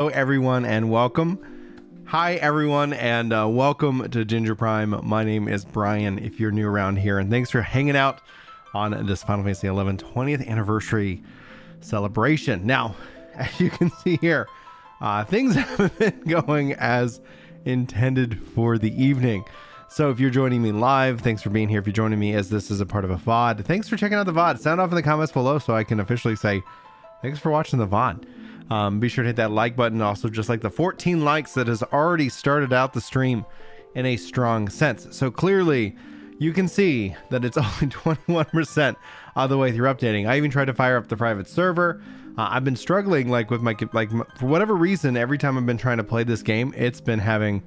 Hello everyone and welcome. Hi everyone and welcome to Ginger Prime. My name is Brian if you're new around here, and thanks for hanging out on this Final Fantasy XI 20th anniversary celebration. Now, as you can see here, things haven't been going as intended for the evening. So if you're joining me live, thanks for being here. If you're joining me as this is a part of a VOD, thanks for checking out the VOD. Sound off in the comments below so I can officially say thanks for watching the VOD. Be sure to hit that like button. Also, just like the 14 likes that has already started out the stream in a strong sense. So clearly you can see that it's only 21% of the way through updating. I even tried to fire up the private server. I've been struggling with my for whatever reason, every time I've been trying to play this game, it's been having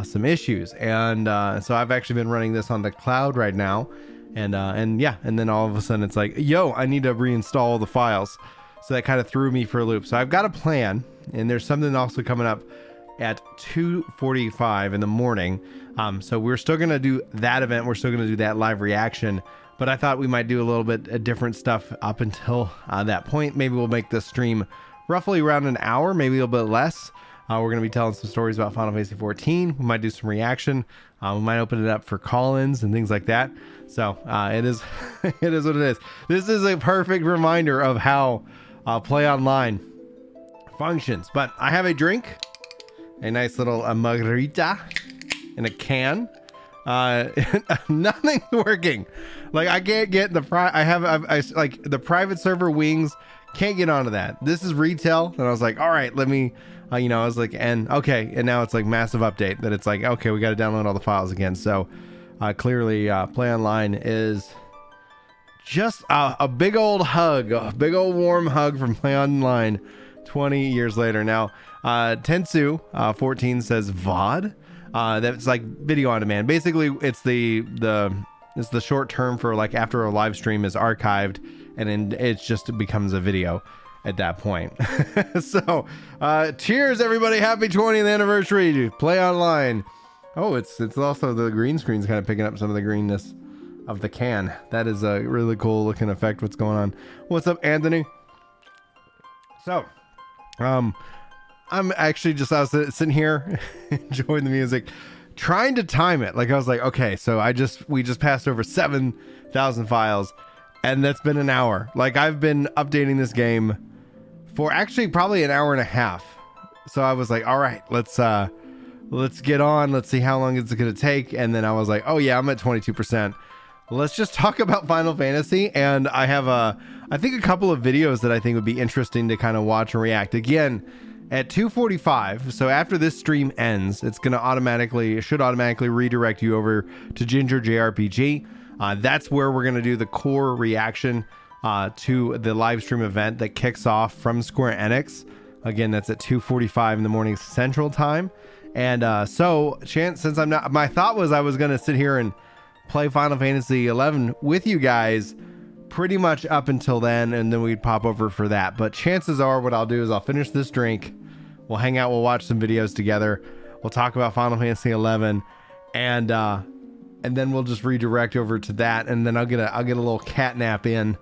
some issues. And so I've actually been running this on the cloud right now. And then all of a sudden it's like, yo, I need to reinstall the files. So that kind of threw me for a loop. So I've got a plan, and there's something also coming up at 2:45 in the morning. So we're still going to do that event. We're still going to do that live reaction. But I thought we might do a little bit of different stuff up until that point. Maybe we'll make this stream roughly around an hour, maybe a little bit less. We're going to be telling some stories about Final Fantasy 14. We might do some reaction. We might open it up for call-ins and things like that. So it is it is what it is. This is a perfect reminder of how Play Online functions. But I have a drink, a nice little margarita in a can. Nothing's working. Like I can't get the like the private server wings. Can't get onto that. This is retail, and I was like, all right, let me. I was like, and okay, and now it's like massive update that it's like, okay, we got to download all the files again. So clearly, Play Online is just a big old hug, a big old warm hug from Play Online 20 years later. Now, Tensu 14 says VOD. That's like video on demand. Basically, it's the short term for like after a live stream is archived, and then it just becomes a video at that point. So, cheers everybody! Happy 20th anniversary to Play Online. Oh, it's also the green screen's kind of picking up some of the greenness of the can. That is a really cool looking effect. What's going on? What's up, Anthony? So, I'm actually I was sitting here enjoying the music, trying to time it. Like I was like, okay, so we just passed over 7,000 files, and that's been an hour. Like I've been updating this game for actually probably an hour and a half. So I was like, all right, let's get on. Let's see how long it's going to take. And then I was like, oh yeah, I'm at 22%. Let's just talk about Final Fantasy. And I have I think a couple of videos that I think would be interesting to kind of watch and react. Again, at 2:45, so after this stream ends, it's going to should automatically redirect you over to Ginger JRPG. That's where we're going to do the core reaction to the live stream event that kicks off from Square Enix. Again, that's at 2:45 in the morning Central Time. And so, since I'm not, my thought was I was going to sit here and play Final Fantasy 11 with you guys pretty much up until then, and then we'd pop over for that. But chances are what I'll do is I'll finish this drink, we'll hang out, we'll watch some videos together, we'll talk about Final Fantasy 11, and then we'll just redirect over to that, and then I'll get a little cat nap in,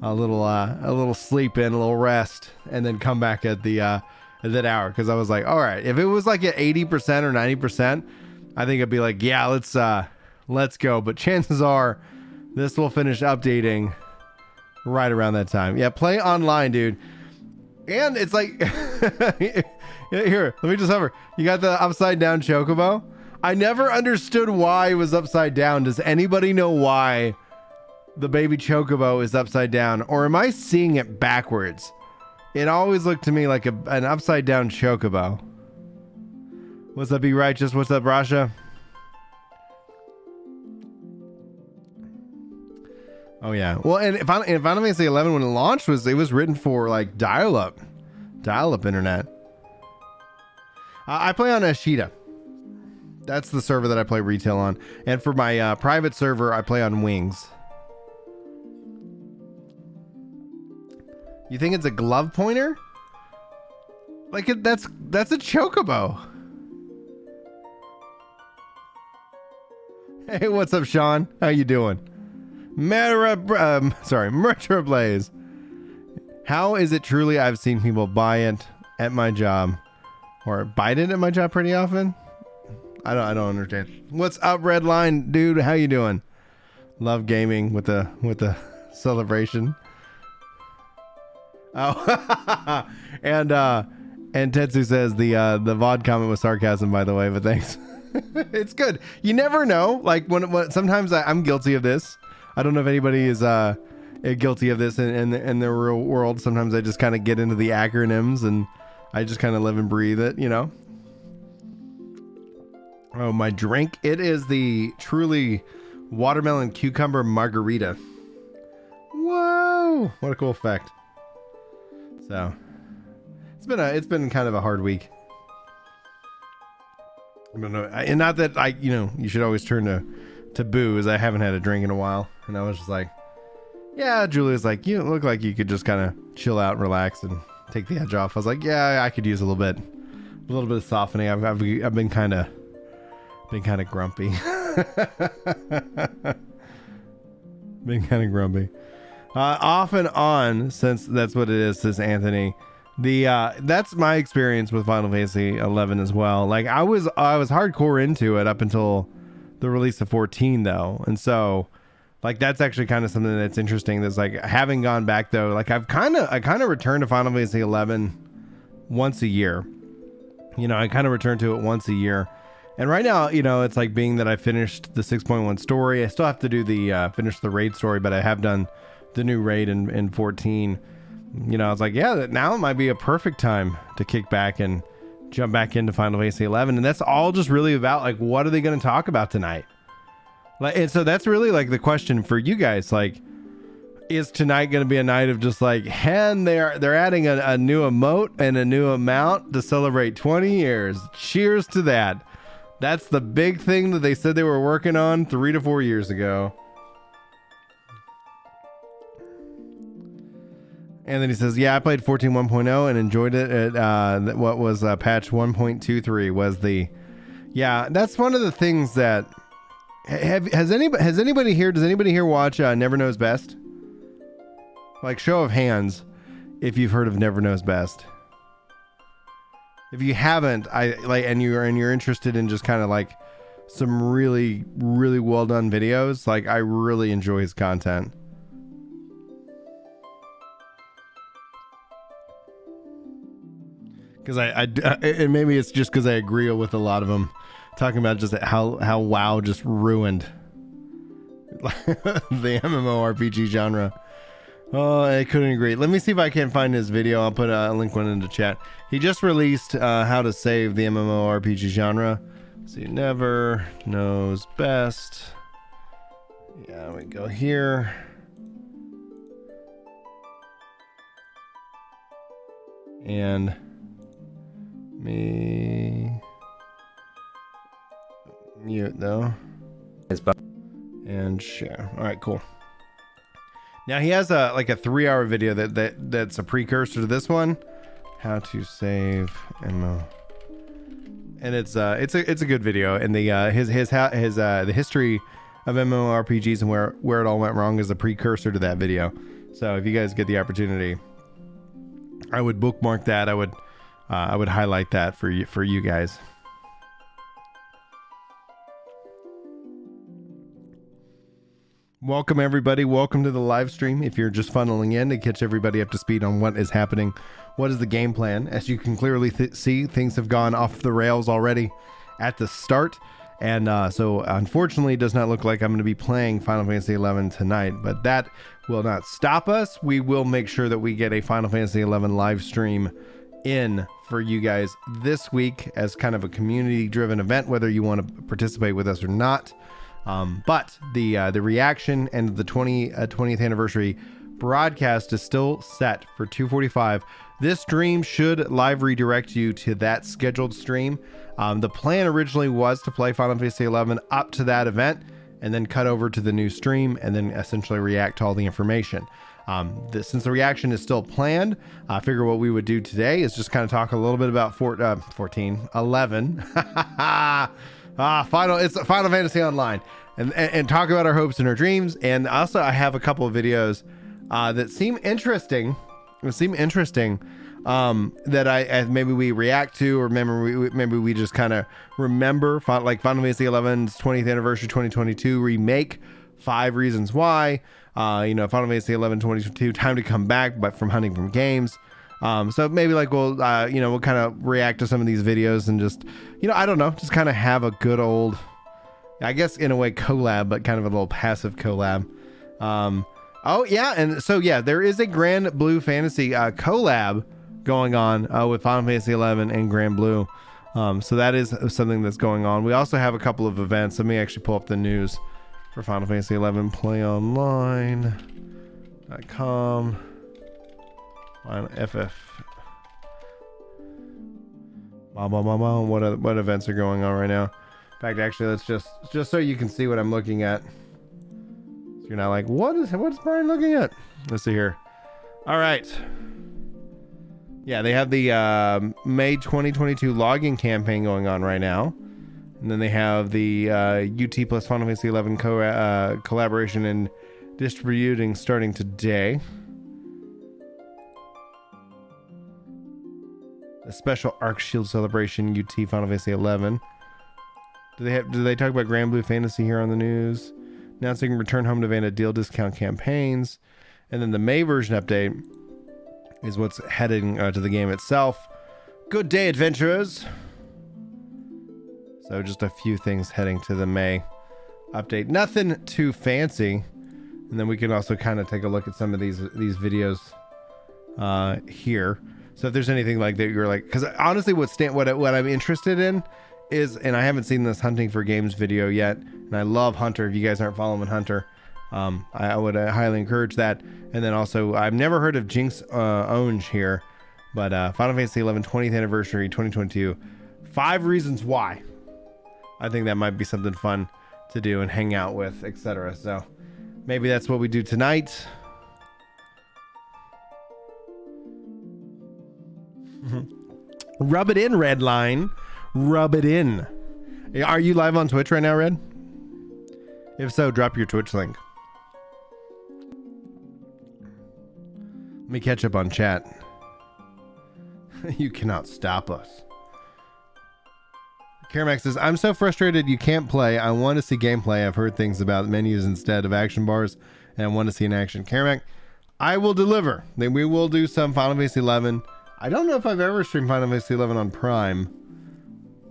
a little sleep in, a little rest, and then come back at that hour. Because I was like, all right, if it was like at 80% or 90%, I think I'd be like, yeah, let's go. But chances are this will finish updating right around that time. Yeah, Play Online, dude. And it's like here, let me just hover. You got the upside down chocobo. I never understood why it was upside down. Does anybody know why the baby chocobo is upside down, or am I seeing it backwards? It always looked to me like an upside down chocobo. What's up, Be Righteous? What's up, Rasha? Oh yeah. Well, and Final Fantasy 11 when it launched it was written for like dial-up internet. I play on Ashita. That's the server that I play retail on, and for my private server, I play on Wings. You think it's a glove pointer? Like that's a chocobo. Hey, what's up, Sean? How you doing? Murder Blaze. How is it truly? I've seen people buy it at my job, or Biden at my job pretty often. I don't understand. What's up, Red Line dude? How you doing? Love gaming with the celebration. Oh, and Tetsu says the VOD comment was sarcasm, by the way, but thanks. It's good. You never know. Like when sometimes I'm guilty of this. I don't know if anybody is guilty of this in the real world. Sometimes I just kind of get into the acronyms and I just kind of live and breathe it, you know. Oh, my drink. It is the truly watermelon cucumber margarita. Whoa, what a cool effect. So it's been kind of a hard week. I don't know, and not that you should always turn to booze. I haven't had a drink in a while, and I was just like, yeah. Julia's like, you look like you could just kind of chill out, relax, and take the edge off. I was like, yeah, I could use a little bit of softening. I've been kind of grumpy. Been kind of grumpy. Off and on, since that's what it is, says Anthony. That's my experience with Final Fantasy 11 as well. Like I was hardcore into it up until the release of 14 though. And so like that's actually kind of something that's interesting. That's like having gone back though, like I kind of returned to Final Fantasy 11 once a year. I kind of return to it once a year. And right now, it's like being that I finished the 6.1 story. I still have to do the finish the raid story, but I have done the new raid in 14. I was like, yeah, now it might be a perfect time to kick back and jump back into Final Fantasy 11. And that's all just really about like, what are they going to talk about tonight? Like, and so that's really like the question for you guys. Like, is tonight going to be a night of just like, and they're adding a new emote and a new amount to celebrate 20 years. Cheers to that. That's the big thing that they said they were working on 3 to 4 years ago. And then he says, yeah, I played 14.1.0 and enjoyed it at what was patch 1.23 was that's one of the things that has anybody here watch Never Knows Best? Like show of hands if you've heard of Never Knows Best. If you haven't, and you're interested in just kind of like some really, really well done videos, like I really enjoy his content. Because and maybe it's just because I agree with a lot of them talking about just how WoW just ruined the MMORPG genre. Oh, I couldn't agree. Let me see if I can find his video. I'll put a link one into chat. He just released how to save the MMORPG genre. Let's see, Never Knows Best. Yeah, we go here. And me mute though. And share. All right, cool. Now he has a 3-hour video that's a precursor to this one, how to save MMO, and it's a good video. And the the history of MMORPGs and where it all went wrong is a precursor to that video. So if you guys get the opportunity, I would bookmark that. I would highlight that for you guys. Welcome everybody. Welcome to the live stream. If you're just funneling in to catch everybody up to speed on what is happening, what is the game plan? As you can clearly see, things have gone off the rails already at the start, and so unfortunately it does not look like I'm going to be playing Final Fantasy 11 tonight, but that will not stop us. We will make sure that we get a Final Fantasy 11 live stream in for you guys this week as kind of a community driven event, whether you want to participate with us or not. But the reaction and the 20th anniversary broadcast is still set for 2:45. This stream should live redirect you to that scheduled stream. The plan originally was to play Final Fantasy 11 up to that event and then cut over to the new stream and then essentially react to all the information. Since the reaction is still planned, I figure what we would do today is just kind of talk a little bit about 11. It's Final Fantasy Online, and talk about our hopes and our dreams. And also I have a couple of videos that seem interesting. that I maybe we react to, or maybe we just kind of remember, like Final Fantasy XI's 20th anniversary 2022 remake, 5 Reasons Why. Final Fantasy XI 2022, Time to Come Back, but from Hunting from Games. So maybe like we'll kind of react to some of these videos and just, I don't know, just kind of have a good old, I guess in a way collab, but kind of a little passive collab. Oh yeah, and so yeah, there is a Grand Blue Fantasy collab going on with Final Fantasy XI and Grand Blue. So that is something that's going on. We also have a couple of events. Let me actually pull up the news for Final Fantasy XI playonline.com. FF. What events are going on right now? In fact, actually, let's just so you can see what I'm looking at. So you're not like, what's Brian looking at? Let's see here. All right. Yeah, they have the May 2022 login campaign going on right now. And then they have the UT plus Final Fantasy XI collaboration and distributing starting today. A special Arc Shield celebration UT Final Fantasy XI. Do they talk about Grand Blue Fantasy here on the news? Announcing return home to Vanna deal discount campaigns. And then the May version update is what's heading to the game itself. Good day, adventurers. So just a few things heading to the May update. Nothing too fancy. And then we can also kind of take a look at some of these videos here. So if there's anything like that you're like, because honestly what I'm interested in is, and I haven't seen this Hunting for Games video yet, and I love Hunter. If you guys aren't following Hunter, I would highly encourage that. And then also, I've never heard of Jinx Onge here, but Final Fantasy XI 20th anniversary 2022, 5 Reasons Why. I think that might be something fun to do and hang out with, etc. So maybe that's what we do tonight. Rub it in, Red Line. Rub it in. Are you live on Twitch right now, Red? If so, drop your Twitch link. Let me catch up on chat. You cannot stop us. Caramax says, I'm so frustrated you can't play. I want to see gameplay. I've heard things about menus instead of action bars, and I want to see an action. Caramax, I will deliver. Then we will do some Final Fantasy XI. I don't know if I've ever streamed Final Fantasy XI on Prime,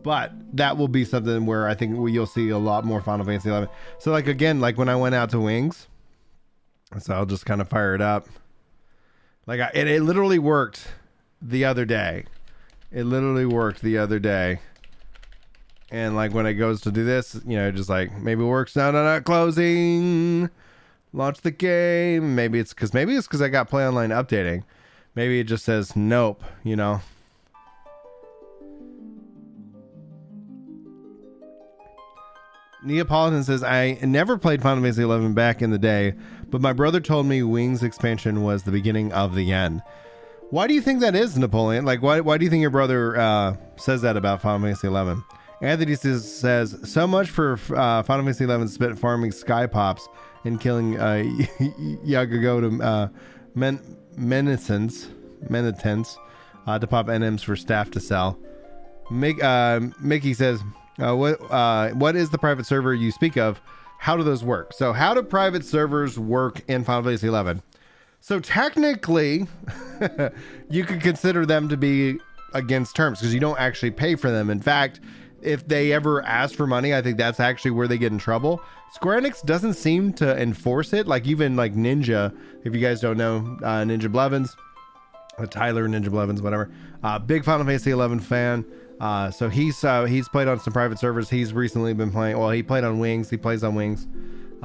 but that will be something where I think you'll see a lot more Final Fantasy XI. So like, again, like when I went out to Wings, so I'll just kind of fire it up. Like it literally worked the other day. It literally worked the other day. And like when it goes to do this, just like maybe it works now, not closing. Launch the game. Maybe it's because I got Play Online updating. Maybe it just says nope, Neapolitan says, I never played Final Fantasy XI back in the day, but my brother told me Wings expansion was the beginning of the end. Why do you think that is, Napoleon? Like, why do you think your brother says that about Final Fantasy XI? Anthony says, so much for Final Fantasy XI spent farming Sky Pops and killing Yagagoda Menitents to pop NMs for staff to sell. Mickey says, what is the private server you speak of? How do those work? So how do private servers work in Final Fantasy XI? So technically, you could consider them to be against terms because you don't actually pay for them. In fact, if they ever ask for money, I think that's actually where they get in trouble. Square Enix doesn't seem to enforce it. Like even like Ninja, if you guys don't know, Ninja Blevins, Tyler Ninja Blevins, whatever, big Final Fantasy XI fan. So he's played on some private servers. He's recently been playing. Well, he played on Wings. He plays on Wings.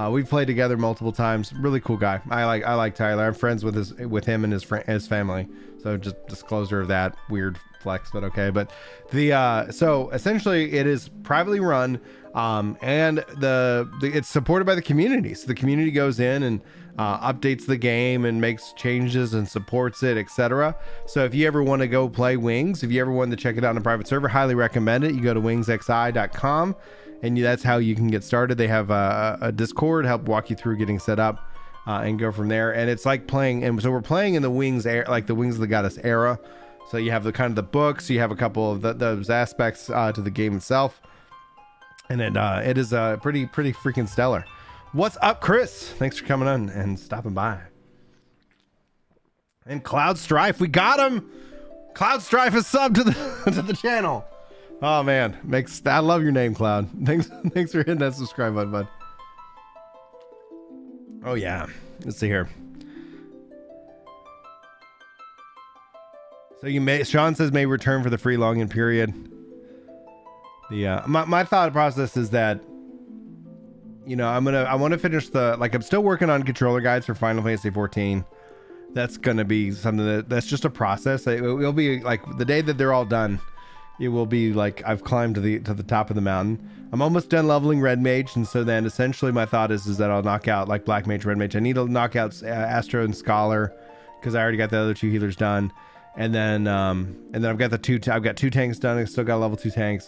We've played together multiple times. Really cool guy. I like Tyler. I'm friends with him and his family. So just disclosure of that weird flex, but okay. But so essentially it is privately run, and it's supported by the community. So the community goes in and updates the game and makes changes and supports it, etc. So if you ever want to go play Wings, if you ever want to check it out on a private server, highly recommend it. You go to wingsxi.com and that's how you can get started. They have a Discord, help walk you through getting set up, and go from there. And it's like playing, and so we're playing in the Wings era, like the Wings of the Goddess era. So you have the kind of the books, you have a couple of those aspects to the game itself, and it is pretty freaking stellar. What's up, Chris? Thanks for coming on and stopping by. And Cloud Strife, we got him. Cloud Strife is subbed to the to the channel. Oh man, I love your name, Cloud. Thanks for hitting that subscribe button, bud. Oh yeah, let's see here. So Sean says may return for the free login period. The my thought process is that, you know, I want to finish I'm still working on controller guides for Final Fantasy 14. That's gonna be something that's just a process. It'll be like the day that they're all done. It will be like I've climbed to the top of the mountain. I'm almost done leveling Red Mage, and so then essentially my thought is that I'll knock out like Black Mage, Red Mage. I need to knock out Astro and Scholar because I already got the other 2 healers done, and then I've got I've got 2 tanks done. I still got level 2 tanks,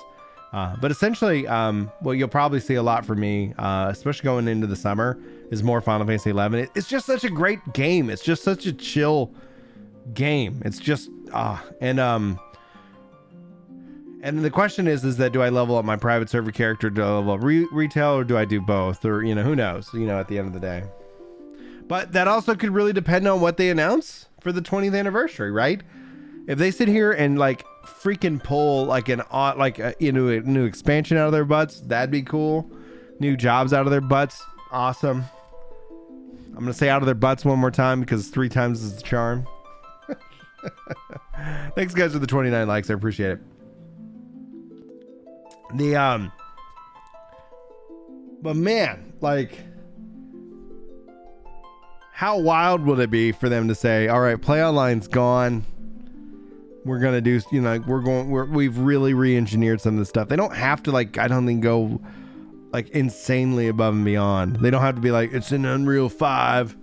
but essentially, what you'll probably see a lot from me, especially going into the summer, is more Final Fantasy 11. It's just such a great game. It's just such a chill game. It's just and the question is that do I level up my private server character, do I level up retail, or do I do both? Or, you know, who knows, you know, at the end of the day. But that also could really depend on what they announce for the 20th anniversary, right? If they sit here and like freaking pull like a new expansion out of their butts, that'd be cool. New jobs out of their butts, awesome. I'm gonna say out of their butts one more time because 3 times is the charm. Thanks guys for the 29 likes, I appreciate it. But man, like, how wild would it be for them to say, all right, play online's gone, we're gonna do, you know, we've really re-engineered some of the stuff. They don't have to, like, I don't think go like insanely above and beyond. They don't have to be like, it's an Unreal 5,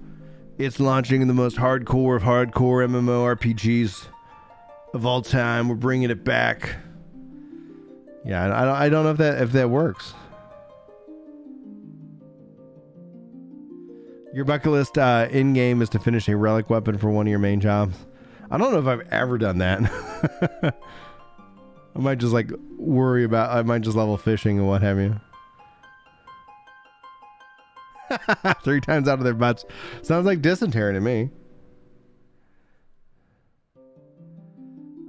it's launching the most hardcore of hardcore MMORPGs of all time, we're bringing it back. Yeah, I don't know if that works. Your bucket list in game is to finish a relic weapon for one of your main jobs. I don't know if I've ever done that. I might just like worry about. I might just level fishing and what have you. 3 times out of their butts. Sounds like dysentery to me.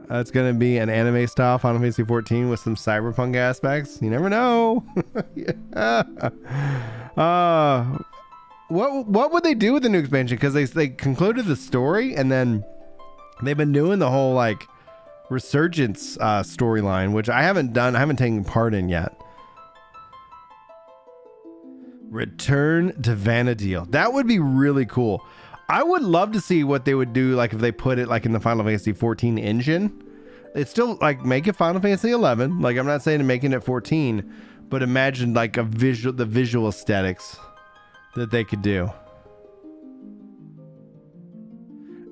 It's going to be an anime style Final Fantasy 14 with some cyberpunk aspects. You never know. Yeah. What would they do with the new expansion? Because they concluded the story and then they've been doing the whole like Resurgence storyline, which I haven't taken part in yet. Return to Vana'diel. That would be really cool. I would love to see what they would do, like if they put it like in the Final Fantasy 14 engine. It's still like make it Final Fantasy 11. Like I'm not saying to making it 14, but imagine like the visual aesthetics that they could do.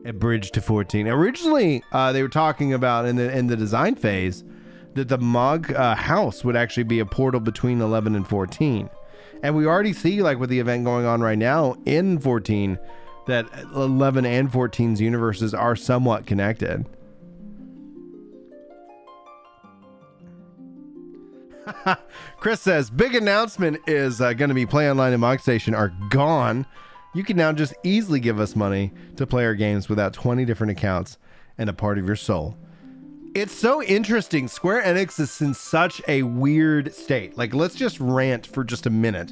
A bridge to 14. Originally, they were talking about in the design phase that the Mog house would actually be a portal between 11 and 14. And we already see, like with the event going on right now in 14, that 11 and 14's universes are somewhat connected. Chris says, big announcement is going to be Play Online and Mog Station are gone. You can now just easily give us money to play our games without 20 different accounts and a part of your soul. It's so interesting. Square Enix is in such a weird state. Like, let's just rant for just a minute.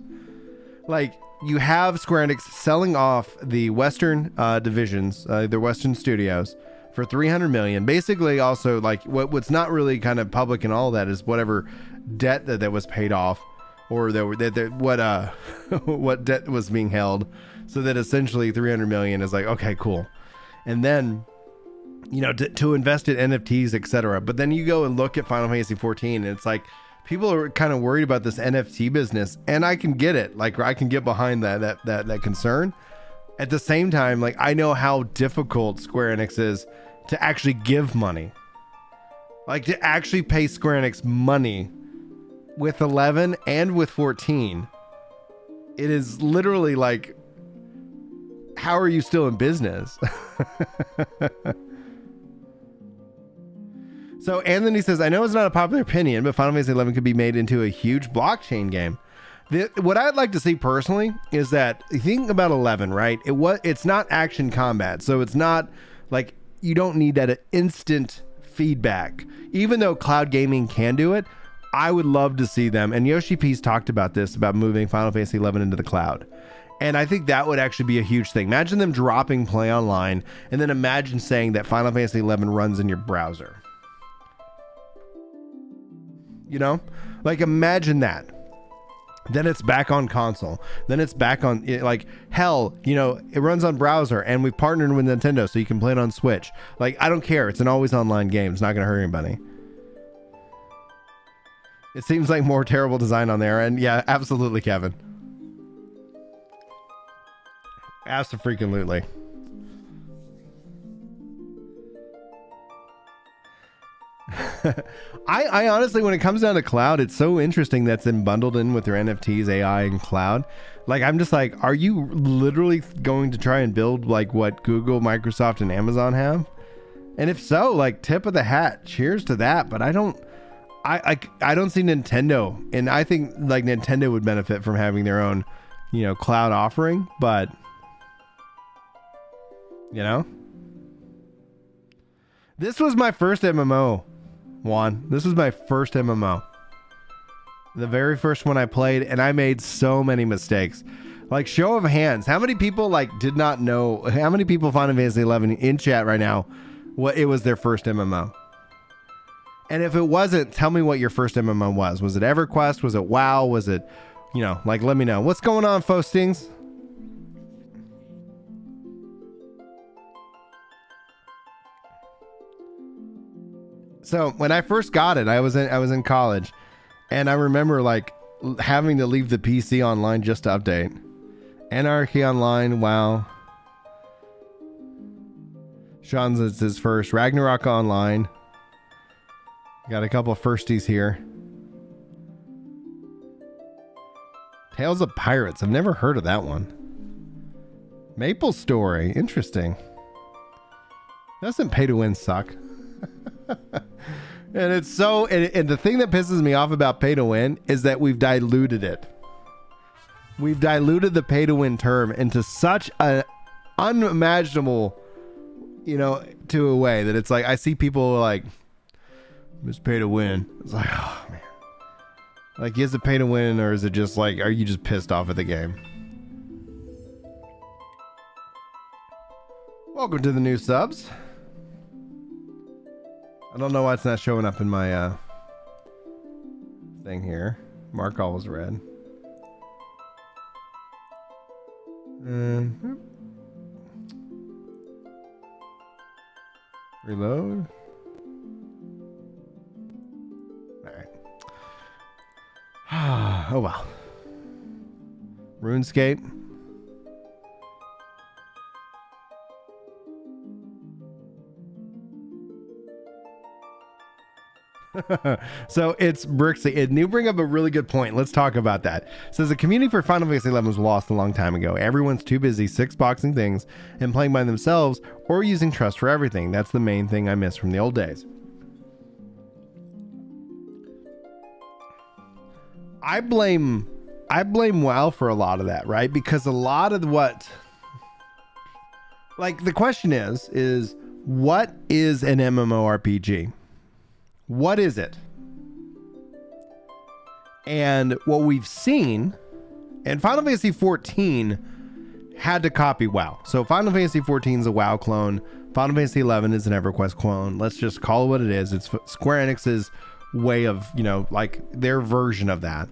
Like, you have Square Enix selling off the Western divisions, their Western studios, for $300 million. Basically, also, like, what's not really kind of public and all that is whatever debt that was paid off, or what debt was being held, so that essentially $300 million is like, okay, cool. And then, you know, to invest in NFTs, etc. But then you go and look at Final Fantasy 14, and it's like, people are kind of worried about this NFT business, and I can get it. Like, I can get behind that concern. At the same time, like, I know how difficult Square Enix is to actually give money. Like, to actually pay Square Enix money with 11 and with 14. It is literally like, how are you still in business? So Anthony says, I know it's not a popular opinion, but Final Fantasy 11 could be made into a huge blockchain game. What I'd like to see personally is that, think about 11, right? It's not action combat, so it's not like you don't need that instant feedback. Even though cloud gaming can do it, I would love to see them. And Yoshi P's talked about this, about moving Final Fantasy 11 into the cloud. And I think that would actually be a huge thing. Imagine them dropping play online, and then imagine saying that Final Fantasy 11 runs in your browser. You know, like imagine that. Then it's back on console. Then it's back on, like, hell, you know, it runs on browser, and we've partnered with Nintendo so you can play it on Switch. Like, I don't care. It's an always online game. It's not going to hurt anybody. It seems like more terrible design on there. And yeah, absolutely, Kevin. Absolutely. I honestly, when it comes down to cloud, it's so interesting that's been bundled in with their NFTs, AI, and cloud. Like, I'm just like, are you literally going to try and build like what Google, Microsoft, and Amazon have? And if so, like, tip of the hat, cheers to that. But I don't see Nintendo, and I think like Nintendo would benefit from having their own, you know, cloud offering. But you know, this was my first MMO. Juan, this was my first MMO. The very first one I played, and I made so many mistakes. Like, show of hands, how many people like did not know, how many people Final Fantasy 11 in chat right now, what it was their first MMO? And if it wasn't, tell me what your first MMO was. Was it EverQuest? Was it WoW? Was it, you know, like, let me know. What's going on, Fostings? So when I first got it, I was in college, and I remember like having to leave the PC online just to update. Anarchy Online, WoW. Sean's is his first. Ragnarok Online. Got a couple of firsties here. Tales of Pirates. I've never heard of that one. Maple Story. Interesting. Doesn't pay to win suck? And it's so, and the thing that pisses me off about pay to win is that we've diluted it. We've diluted the pay to win term into such an unimaginable, you know, to a way that it's like, I see people like, it's pay to win. It's like, oh man. Like, is it pay to win, or is it just like, are you just pissed off at the game? Welcome to the new subs. I don't know why it's not showing up in my thing here. Mark all was red. Reload. All right. Oh well. RuneScape. So it's Brixie, and you bring up a really good point. Let's talk about that. It says the community for Final Fantasy 11 was lost a long time ago. Everyone's too busy six boxing things and playing by themselves, or using trust for everything. That's the main thing I miss from the old days. I blame WoW for a lot of that, right? Because a lot of what, like, the question is what is an MMORPG? What is it? And what we've seen, and Final Fantasy 14 had to copy WoW. So Final Fantasy 14 is a WoW clone. Final Fantasy 11 is an EverQuest clone. Let's just call it what it is. It's Square Enix's way of, you know, like their version of that.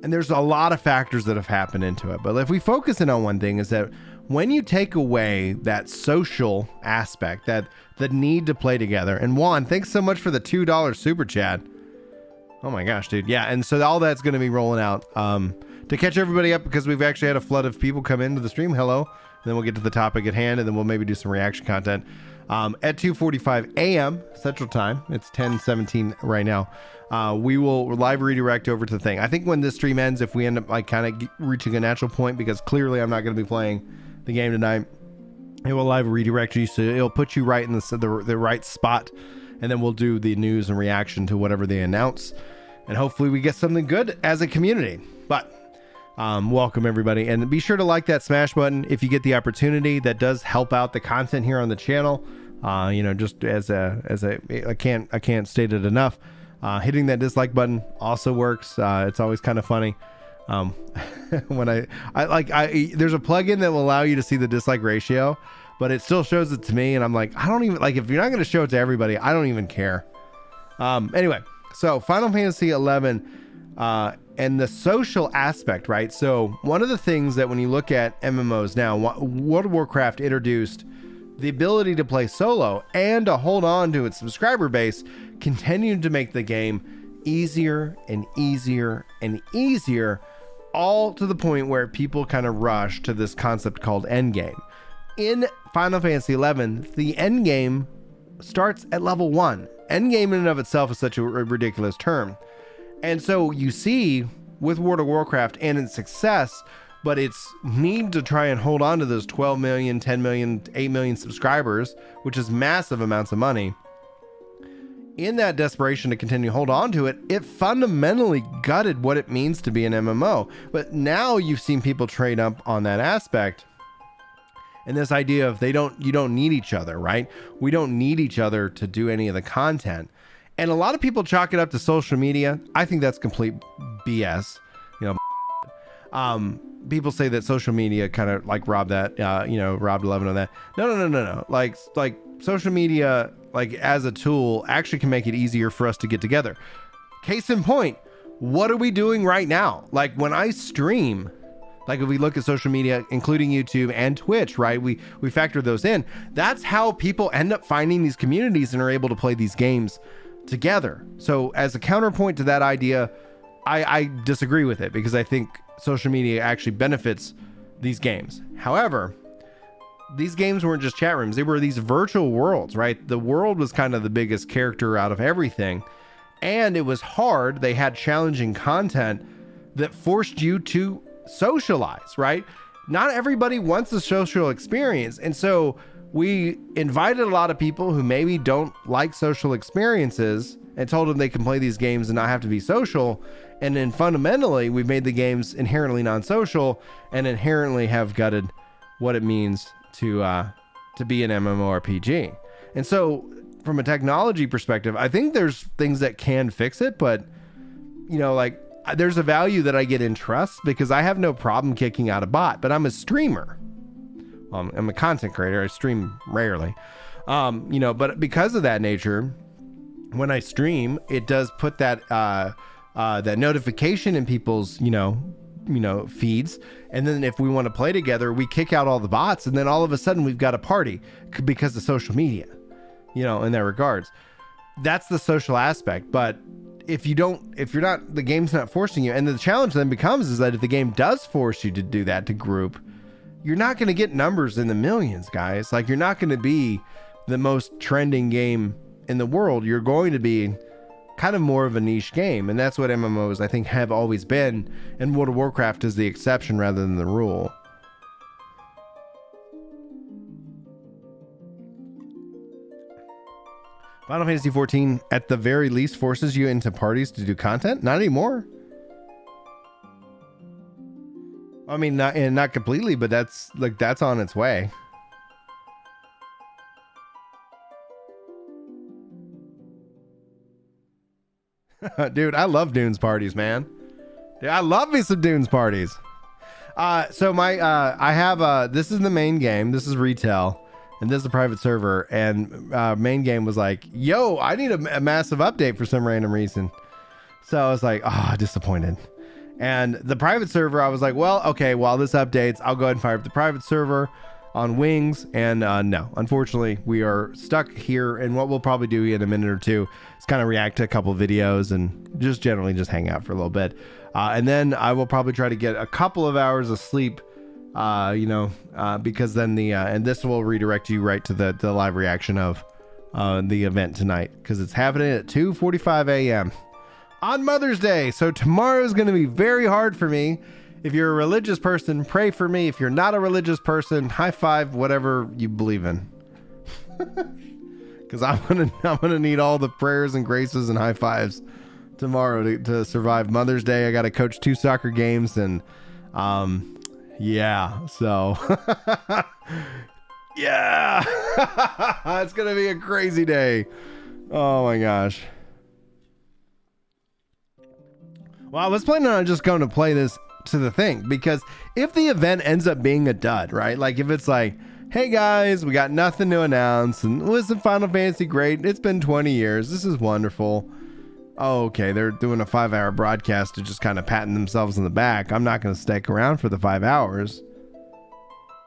And there's a lot of factors that have happened into it. But if we focus in on one thing, is that when you take away that social aspect, that the need to play together, and Juan, thanks so much for the $2 super chat. Oh my gosh, dude. Yeah, and so all that's going to be rolling out to catch everybody up, because we've actually had a flood of people come into the stream. Hello. And then we'll get to the topic at hand, and then we'll maybe do some reaction content at 2:45 a.m. Central Time. It's 10:17 right now. We will live redirect over to the thing. I think when this stream ends, if we end up like kind of reaching a natural point, because clearly I'm not going to be playing the game tonight, it will live redirect you, so it'll put you right in the right spot and then we'll do the news and reaction to whatever they announce, and hopefully we get something good as a community. But welcome everybody, and be sure to like that smash button if you get the opportunity. That does help out the content here on the channel. You know, just as a I can't state it enough. Hitting that dislike button also works. It's always kind of funny. When I there's a plugin that will allow you to see the dislike ratio, but it still shows it to me, and I'm like, I don't even, like, if you're not going to show it to everybody, I don't even care. Anyway, so Final Fantasy 11, and the social aspect, right? So one of the things that when you look at MMOs now, World of Warcraft introduced the ability to play solo and to hold on to its subscriber base, continued to make the game easier and easier and easier, all to the point where people kind of rush to this concept called endgame. In Final Fantasy 11, the endgame starts at level 1. Endgame in and of itself is such a ridiculous term. And so you see with World of Warcraft and its success, but its need to try and hold on to those 12 million, 10 million, 8 million subscribers, which is massive amounts of money. In that desperation to continue to hold on to it, it fundamentally gutted what it means to be an MMO. But now you've seen people trade up on that aspect. And this idea of you don't need each other, right? We don't need each other to do any of the content. And a lot of people chalk it up to social media. I think that's complete BS. You know, people say that social media kind of like robbed that, robbed 11 of that. No. Like social media, like as a tool, actually can make it easier for us to get together. Case in point, what are we doing right now? Like when I stream, like if we look at social media, including YouTube and Twitch, right? We factor those in. That's how people end up finding these communities and are able to play these games together. So as a counterpoint to that idea, I disagree with it, because I think social media actually benefits these games. However, these games weren't just chat rooms. They were these virtual worlds, right? The world was kind of the biggest character out of everything. And it was hard. They had challenging content that forced you to socialize, right? Not everybody wants a social experience. And so we invited a lot of people who maybe don't like social experiences and told them they can play these games and not have to be social. And then fundamentally, we've made the games inherently non-social and inherently have gutted what it means to be an MMORPG. And so from a technology perspective, I think there's things that can fix it, but you know, like there's a value that I get in trust, because I have no problem kicking out a bot, but I'm a streamer. I'm a content creator. I stream rarely, but because of that nature, when I stream, it does put that that notification in people's feeds, and then if we want to play together, we kick out all the bots, and then all of a sudden we've got a party because of social media, in that regards. That's the social aspect. But if you're not, the game's not forcing you, and the challenge then becomes is that if the game does force you to do that, to group, you're not going to get numbers in the millions, guys. Like, you're not going to be the most trending game in the world. You're going to be kind of more of a niche game, and that's what MMOs, I think, have always been, and World of Warcraft is the exception rather than the rule. Final Fantasy 14 at the very least forces you into parties to do content. Not anymore. I mean, not completely, but that's on its way. Dude, I love Dunes parties, man. Dude, I love me some Dunes parties. So I have this is the main game. This is retail, and this is a private server. And main game was like, yo, I need a massive update for some random reason. So I was like, oh, disappointed. And the private server, I was like, well, okay, while this updates, I'll go ahead and fire up the private server on wings. And no, unfortunately, we are stuck here. And what we'll probably do in a minute or two is kind of react to a couple of videos and just generally just hang out for a little bit. And then I will probably try to get a couple of hours of sleep, because then and this will redirect you right to the live reaction of the event tonight, because it's happening at 2:45 a.m. on Mother's Day. So tomorrow is going to be very hard for me. If you're a religious person, pray for me. If you're not a religious person, high five whatever you believe in. because I'm gonna need all the prayers and graces and high fives tomorrow to survive Mother's Day. I got to coach 2 soccer games, and yeah, so yeah, it's gonna be a crazy day. Oh my gosh. Well, I was planning on just going to play this to the thing, because if the event ends up being a dud, right? Like if it's like, hey guys, we got nothing to announce, and wasn't Final Fantasy great? It's been 20 years. This is wonderful. Oh, okay, they're doing a 5-hour broadcast to just kind of patting themselves in the back. I'm not going to stick around for the 5 hours.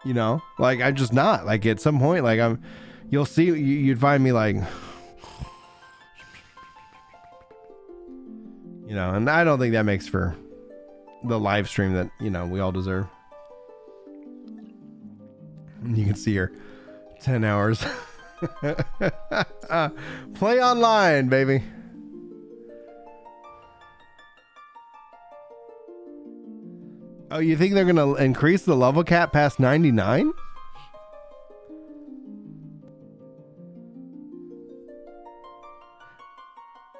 You know, like I'm just not. Like at some point, like you'll see, you'd find me like, you know, and I don't think that makes for the live stream that, you know, we all deserve. You can see her 10 hours. Play online, baby. Oh, you think they're going to increase the level cap past 99?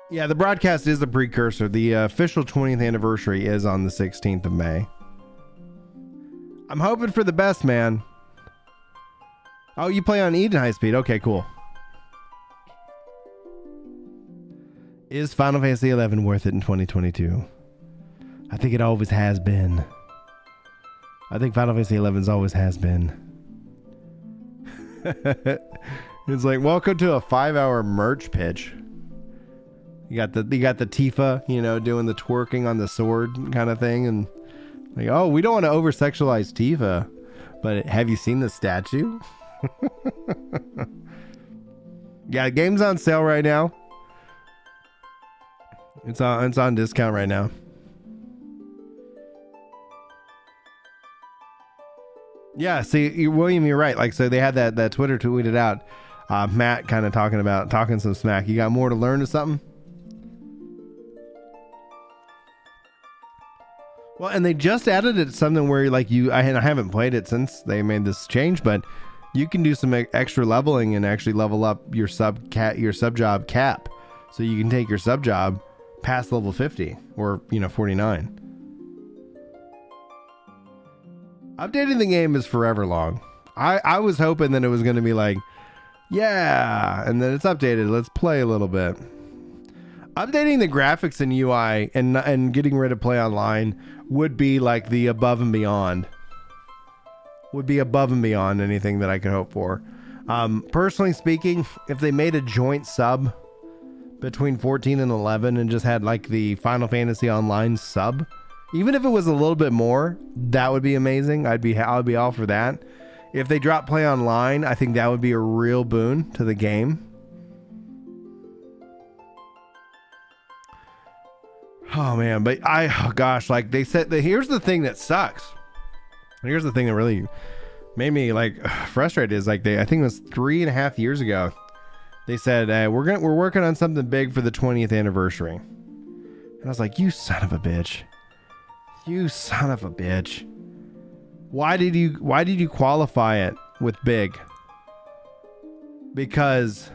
Yeah, the broadcast is the precursor. The official 20th anniversary is on the 16th of May. I'm hoping for the best, man. Oh, you play on Eden High Speed. Okay, cool. Is Final Fantasy XI worth it in 2022? I think it always has been. I think Final Fantasy XI's always has been. It's like, welcome to a 5-hour merch pitch. You got the Tifa, you know, doing the twerking on the sword kind of thing, and like, oh, we don't want to over sexualize Tifa, but have you seen the statue? Yeah, the game's on sale right now. It's on discount right now. Yeah, see, William, you're right. Like, so they had that Twitter tweeted out, Matt kind of talking some smack. You got more to learn or something? Well, and they just added it something where like I haven't played it since they made this change, but you can do some extra leveling and actually level up your sub job cap, so you can take your sub job past level 50 or 49. Updating the game is forever long. I was hoping that it was going to be like, yeah, and then it's updated. Let's play a little bit. Updating the graphics and UI and getting rid of play online would be like the above and beyond. Would be above and beyond anything that I could hope for. Personally speaking, if they made a joint sub between 14 and 11 and just had like the Final Fantasy Online sub, even if it was a little bit more, that would be amazing. I'd be all for that. If they drop play online, I think that would be a real boon to the game. Oh man, but gosh, like they said, here's the thing that sucks. Here's the thing that really made me like frustrated is like I think it was 3.5 years ago. They said we're working on something big for the 20th anniversary, and I was like, you son of a bitch, you son of a bitch. Why did you qualify it with big? Because,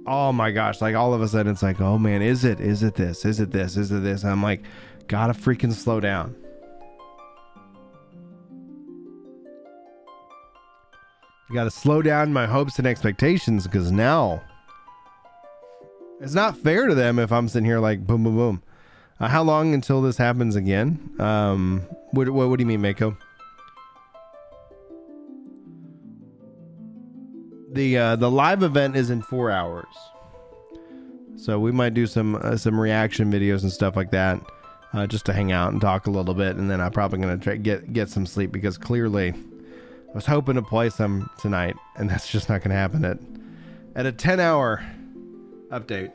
oh my gosh, like all of a sudden it's like, oh man, is it this? And I'm like, gotta freaking slow down. You gotta slow down my hopes and expectations, because now it's not fair to them if I'm sitting here like boom, boom, boom. How long until this happens again? What do you mean, Mako? The live event is in 4 hours, so we might do some reaction videos and stuff like that, just to hang out and talk a little bit, and then I'm probably gonna try get some sleep, because clearly I was hoping to play some tonight, and that's just not gonna happen at a 10-hour update.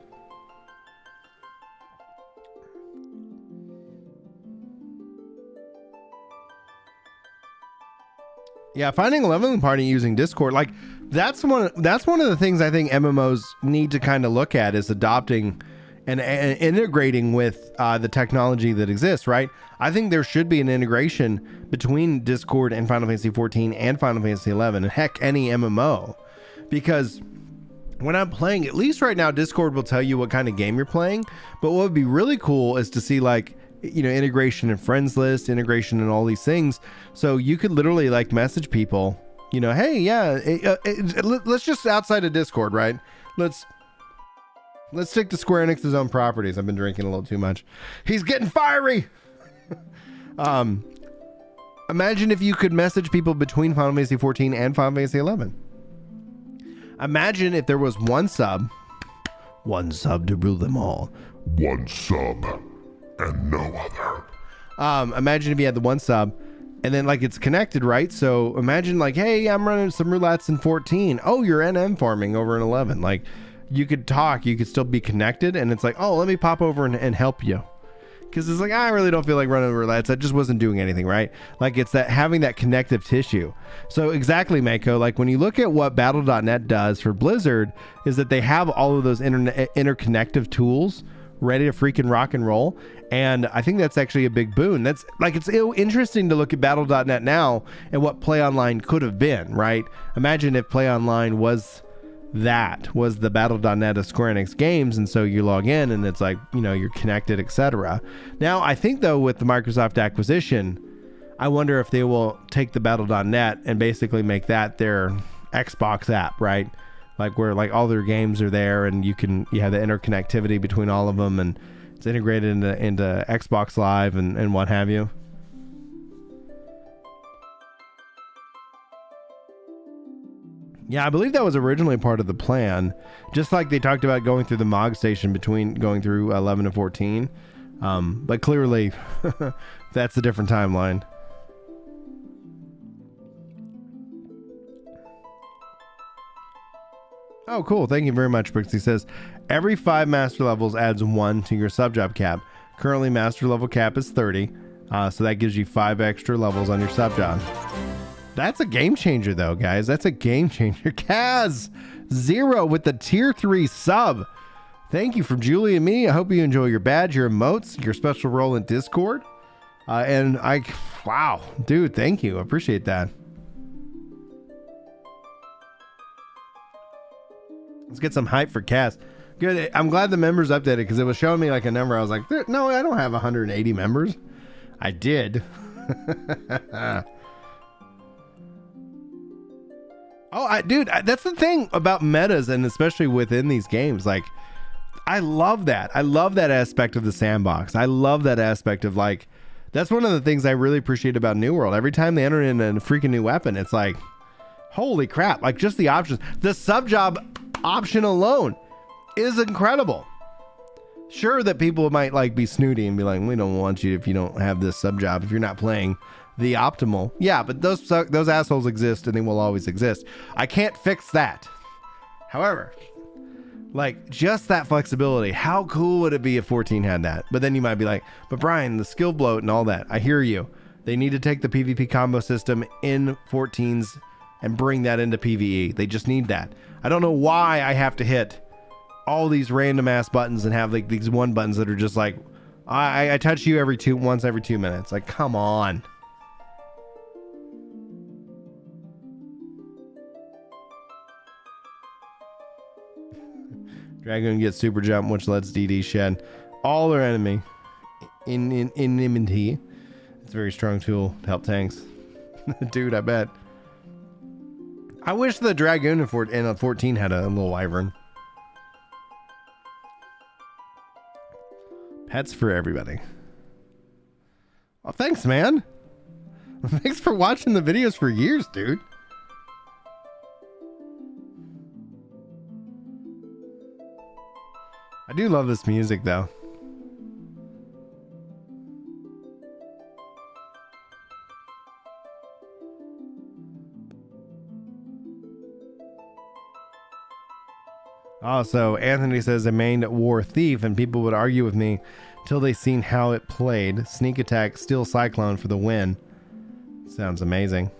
Yeah, finding a leveling party using Discord, like that's one of the things I think MMOs need to kind of look at, is adopting and integrating with the technology that exists, right? I think there should be an integration between Discord and Final Fantasy 14 and Final Fantasy 11, and heck, any MMO, because when I'm playing, at least right now, Discord will tell you what kind of game you're playing. But what would be really cool is to see like, you know, integration in friends list, integration in all these things. So you could literally like message people, you know, hey, yeah, let's just outside of Discord, right? Let's stick to Square Enix's own properties. I've been drinking a little too much. He's getting fiery. Imagine if you could message people between Final Fantasy 14 and Final Fantasy 11. Imagine if there was one sub to rule them all. One sub and no other. Imagine if you had the one sub and then like it's connected, right? So imagine like, hey, I'm running some roulettes in 14. Oh, you're NM farming over in 11. Like you could talk, you could still be connected. And it's like, oh, let me pop over and help you. Because it's like, I really don't feel like running roulettes. I just wasn't doing anything, right? Like it's that having that connective tissue. So exactly, Mako, like when you look at what Battle.net does for Blizzard is that they have all of those interconnective tools ready to freaking rock and roll. And I think that's actually a big boon. That's like, it's interesting to look at Battle.net now and what Play Online could have been, right? Imagine if Play Online was the Battle.net of Square Enix games, and so you log in and it's like, you know, you're connected, etc. Now I think though with the Microsoft acquisition, I wonder if they will take the Battle.net and basically make that their Xbox app, right? Like where like all their games are there and you have the interconnectivity between all of them and it's integrated into Xbox Live and what have you. Yeah, I believe that was originally part of the plan. Just like they talked about going through the MOG station between going through 11 and 14. But clearly, that's a different timeline. Oh, cool. Thank you very much, Brixie says, every 5 master levels adds 1 to your sub-job cap. Currently, master level cap is 30. So that gives you 5 extra levels on your sub-job. That's a game changer though, guys. That's a game changer. Kaz 0 with the tier 3 sub. Thank you from Julie and me. I hope you enjoy your badge, your emotes, your special role in Discord. Wow, dude, thank you. I appreciate that. Let's get some hype for Kaz. Good. I'm glad the members updated because it was showing me like a number. I was like, no, I don't have 180 members. I did. Dude, that's the thing about metas and especially within these games. Like, I love that. I love that aspect of the sandbox. I love that aspect of like, that's one of the things I really appreciate about New World. Every time they enter in a freaking new weapon, it's like, holy crap. Like just the options, the sub job option alone is incredible. Sure that people might like be snooty and be like, we don't want you if you don't have this sub job, if you're not playing the optimal. Yeah, but those assholes exist and they will always exist. I can't fix that. However, like just that flexibility, how cool would it be if 14 had that? But then you might be like, but Brian, the skill bloat and all that. I hear you. They need to take the PvP combo system in 14s and bring that into PvE. They just need that. I don't know why I have to hit all these random ass buttons and have like these one buttons that are just like, I touch you once every 2 minutes. Like, come on. Dragoon gets super jump, which lets DD shed all their enemy enmity. It's a very strong tool to help tanks. Dude, I bet. I wish the Dragoon in 14 had a little wyvern. Pets for everybody. Oh, thanks, man. Thanks for watching the videos for years, dude. I do love this music, though. Also, Anthony says I mained War Thief, and people would argue with me till they seen how it played. Sneak attack, steal Cyclone for the win. Sounds amazing.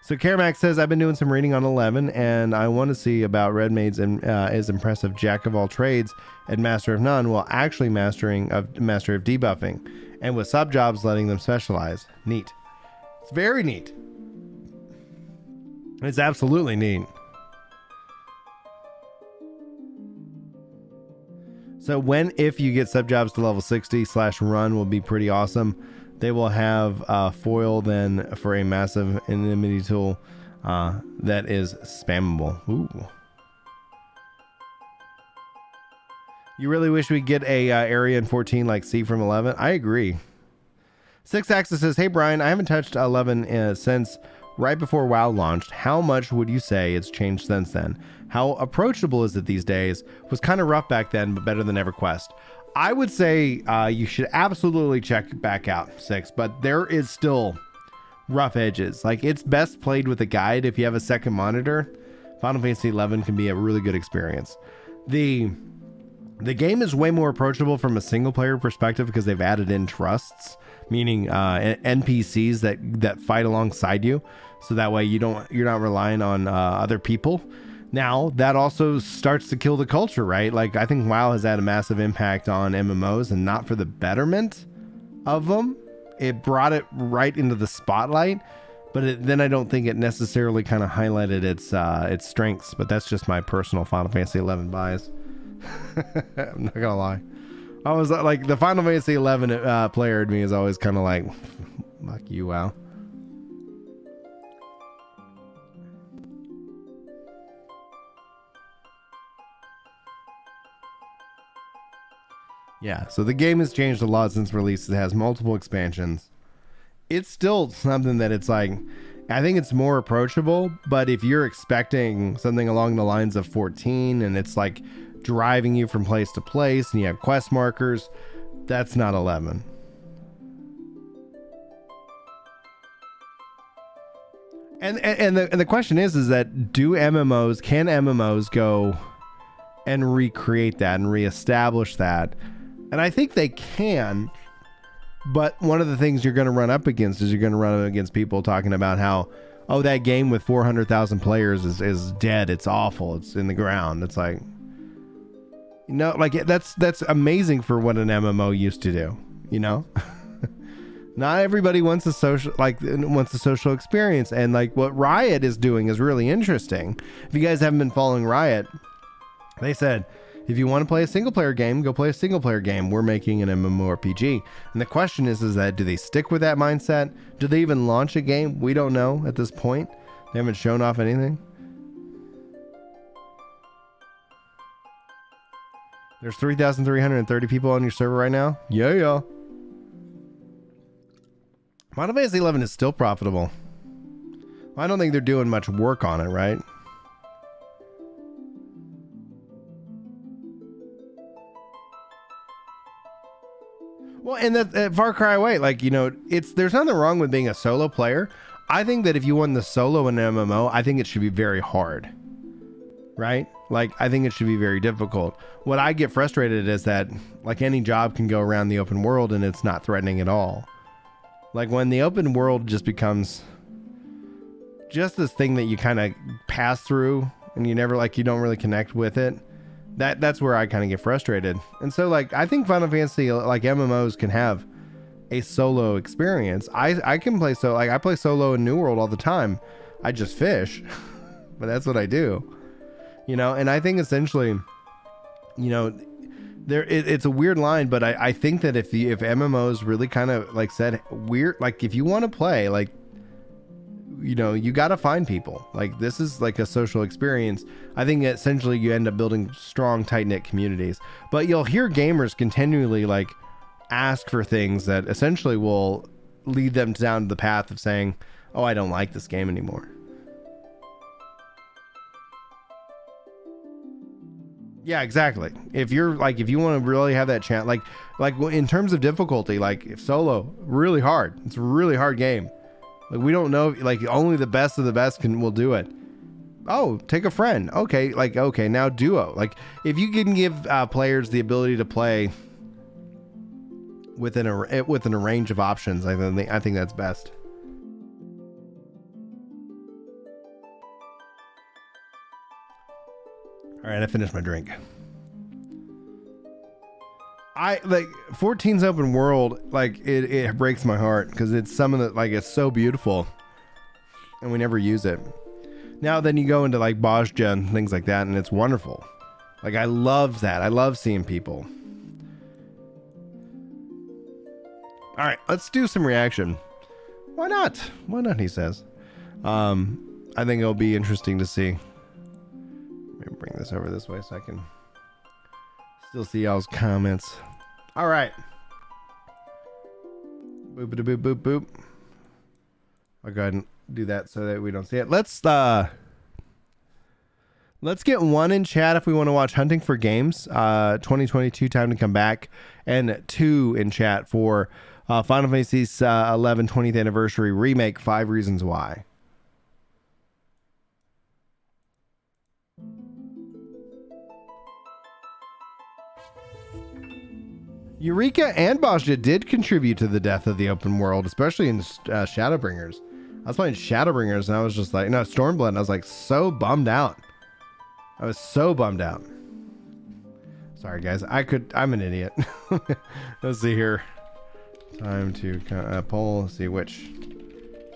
So Caramac says, I've been doing some reading on 11, and I want to see about Red Maid's is impressive jack of all trades and master of none, while actually master of debuffing, and with sub jobs letting them specialize. Neat. It's very neat. It's absolutely neat. So if you get sub jobs to level 60/run will be pretty awesome. They will have foil then for a massive enmity tool that is spammable. Ooh. You really wish we get a area in 14 like C from 11? I agree. Six Axis says, hey Brian, I haven't touched 11 since right before WoW launched. How much would you say it's changed since then? How approachable is it these days? Was kind of rough back then, but better than EverQuest. I would say you should absolutely check back out 6, but there is still rough edges. Like, it's best played with a guide. If you have a second monitor, Final Fantasy 11 can be a really good experience. The game is way more approachable from a single player perspective because they've added in trusts, meaning NPCs that fight alongside you, so that way you're not relying on other people. Now that also starts to kill the culture, right? Like, I think WoW has had a massive impact on MMOs, and not for the betterment of them. It brought it right into the spotlight, but then I don't think it necessarily kind of highlighted its strengths. But that's just my personal Final Fantasy 11 bias. I'm not gonna lie. I was like, the Final Fantasy 11 player in me is always kind of like, fuck you, WoW. Yeah, so the game has changed a lot since release. It has multiple expansions. It's still something that it's like, I think it's more approachable, but if you're expecting something along the lines of 14 and it's like driving you from place to place and you have quest markers, that's not 11. And the question is that can MMOs go and recreate that and reestablish that? And I think they can, but one of the things you're going to run up against is you're going to run up against people talking about how, oh, that game with 400,000 players is dead. It's awful. It's in the ground. It's like, you know, like that's amazing for what an MMO used to do, you know? Not everybody wants a social experience, and like what Riot is doing is really interesting. If you guys haven't been following Riot, they said, if you want to play a single player game, go play a single player game. We're making an MMORPG. And the question is that do they stick with that mindset? Do they even launch a game? We don't know at this point. They haven't shown off anything. There's 3,330 people on your server right now. Yeah. Final Fantasy 11 is still profitable. I don't think they're doing much work on it, right? Well, and that Far Cry Away, like, you know, there's nothing wrong with being a solo player. I think that if you want the solo in an MMO, I think it should be very hard, right? Like, I think it should be very difficult. What I get frustrated is that, like, any job can go around the open world and it's not threatening at all. Like, when the open world just becomes just this thing that you kind of pass through and you don't really connect with it, that's where I kind of get frustrated. And so, like, I think Final Fantasy, like, MMOs can have a solo experience. I can play I play solo in New World all the time. I just fish, but that's what I do, you know. And I think essentially, you know, it's a weird line, but I think that if MMOs really kind of like said weird, like, if you want to play, like, you know, you got to find people. Like, this is like a social experience. I think essentially you end up building strong, tight-knit communities. But you'll hear gamers continually like ask for things that essentially will lead them down the path of saying, oh, I don't like this game anymore. Yeah, exactly. If you want to really have that chance, like in terms of difficulty, like, if solo, really hard. It's a really hard game. Like, we don't know, like, only the best of the best will do it. Oh, take a friend. Okay, like, okay, now duo. Like, if you can give players the ability to play within a range of options, I think that's best. All right, I finished my drink. I like 14's open world, like, it breaks my heart because it's some of the, like, it's so beautiful and we never use it. Now then you go into like Bozja and things like that and it's wonderful, Like, I love that. I love seeing people. All right, let's do some reaction. Why not? Why not, he says. I think it'll be interesting to see. Let me bring this over this way so I can still see y'all's comments. All right. Boop, boop, boop, boop, boop. I'll go ahead and do that so that we don't see it. Let's get one in chat if we want to watch Hunting for Games 2022 Time to Come Back, and 2 in chat for Final Fantasy 11 20th Anniversary Remake 5 Reasons Why. Eureka and Basha did contribute to the death of the open world, especially in Shadowbringers. I was playing Shadowbringers and I was just like, no, Stormblood, and I was like so bummed out. I was so bummed out. Sorry, guys. I'm an idiot. Let's see here. Time to poll. Let's see which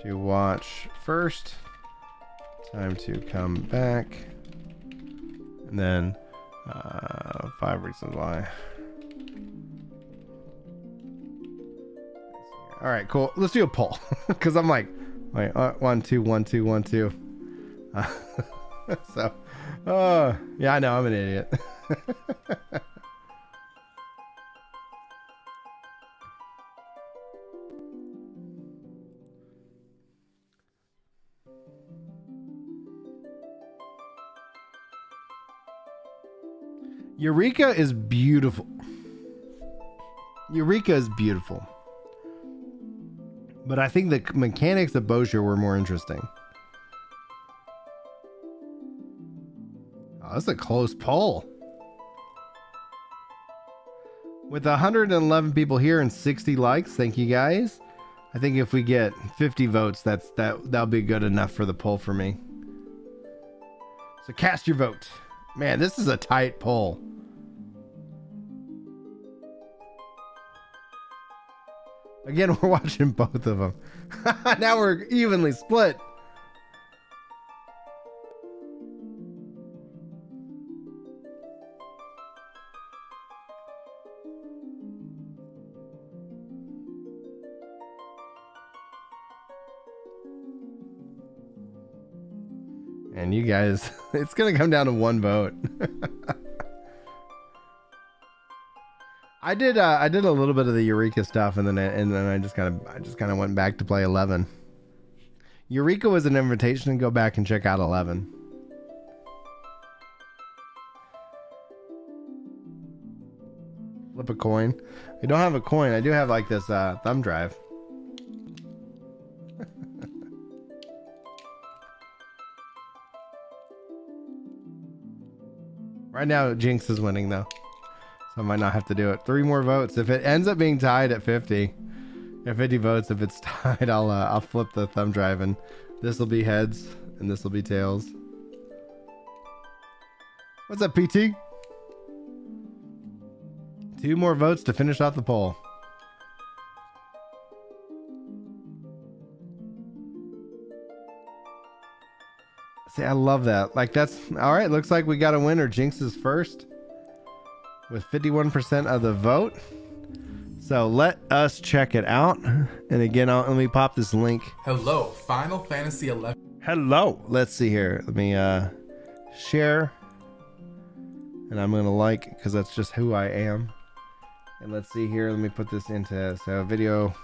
to watch first. Time to come back. And then 5 Reasons Why. All right, cool. Let's do a poll. Because I'm like, wait, 1, 2, 1, 2, 1, 2. So, yeah, I know, I'm an idiot. Eureka is beautiful. Eureka is beautiful. But I think the mechanics of Bosher were more interesting. Oh, that's a close poll. With 111 people here and 60 likes, thank you guys. I think if we get 50 votes, that'll be good enough for the poll for me. So cast your vote. Man, this is a tight poll. Again, we're watching both of them. Now we're evenly split. And you guys, it's gonna come down to one vote. I did a little bit of the Eureka stuff, and then I just kind of went back to play 11. Eureka was an invitation to go back and check out 11. Flip a coin. I don't have a coin. I do have like this thumb drive. Right now, Jinx is winning though. So I might not have to do it. 3 more votes. If it ends up being tied at 50, at 50 votes, if it's tied, I'll flip the thumb drive, and this will be heads, and this will be tails. What's up, PT? 2 more votes to finish off the poll. See, I love that. Like, that's all right. Looks like we got a winner. Jinx is first with 51% of the vote. So let us check it out. And again, let me pop this link. Hello, Final Fantasy 11. Hello. Let's see here. Let me share. And I'm going to like, because that's just who I am. And let's see here. Let me put this into video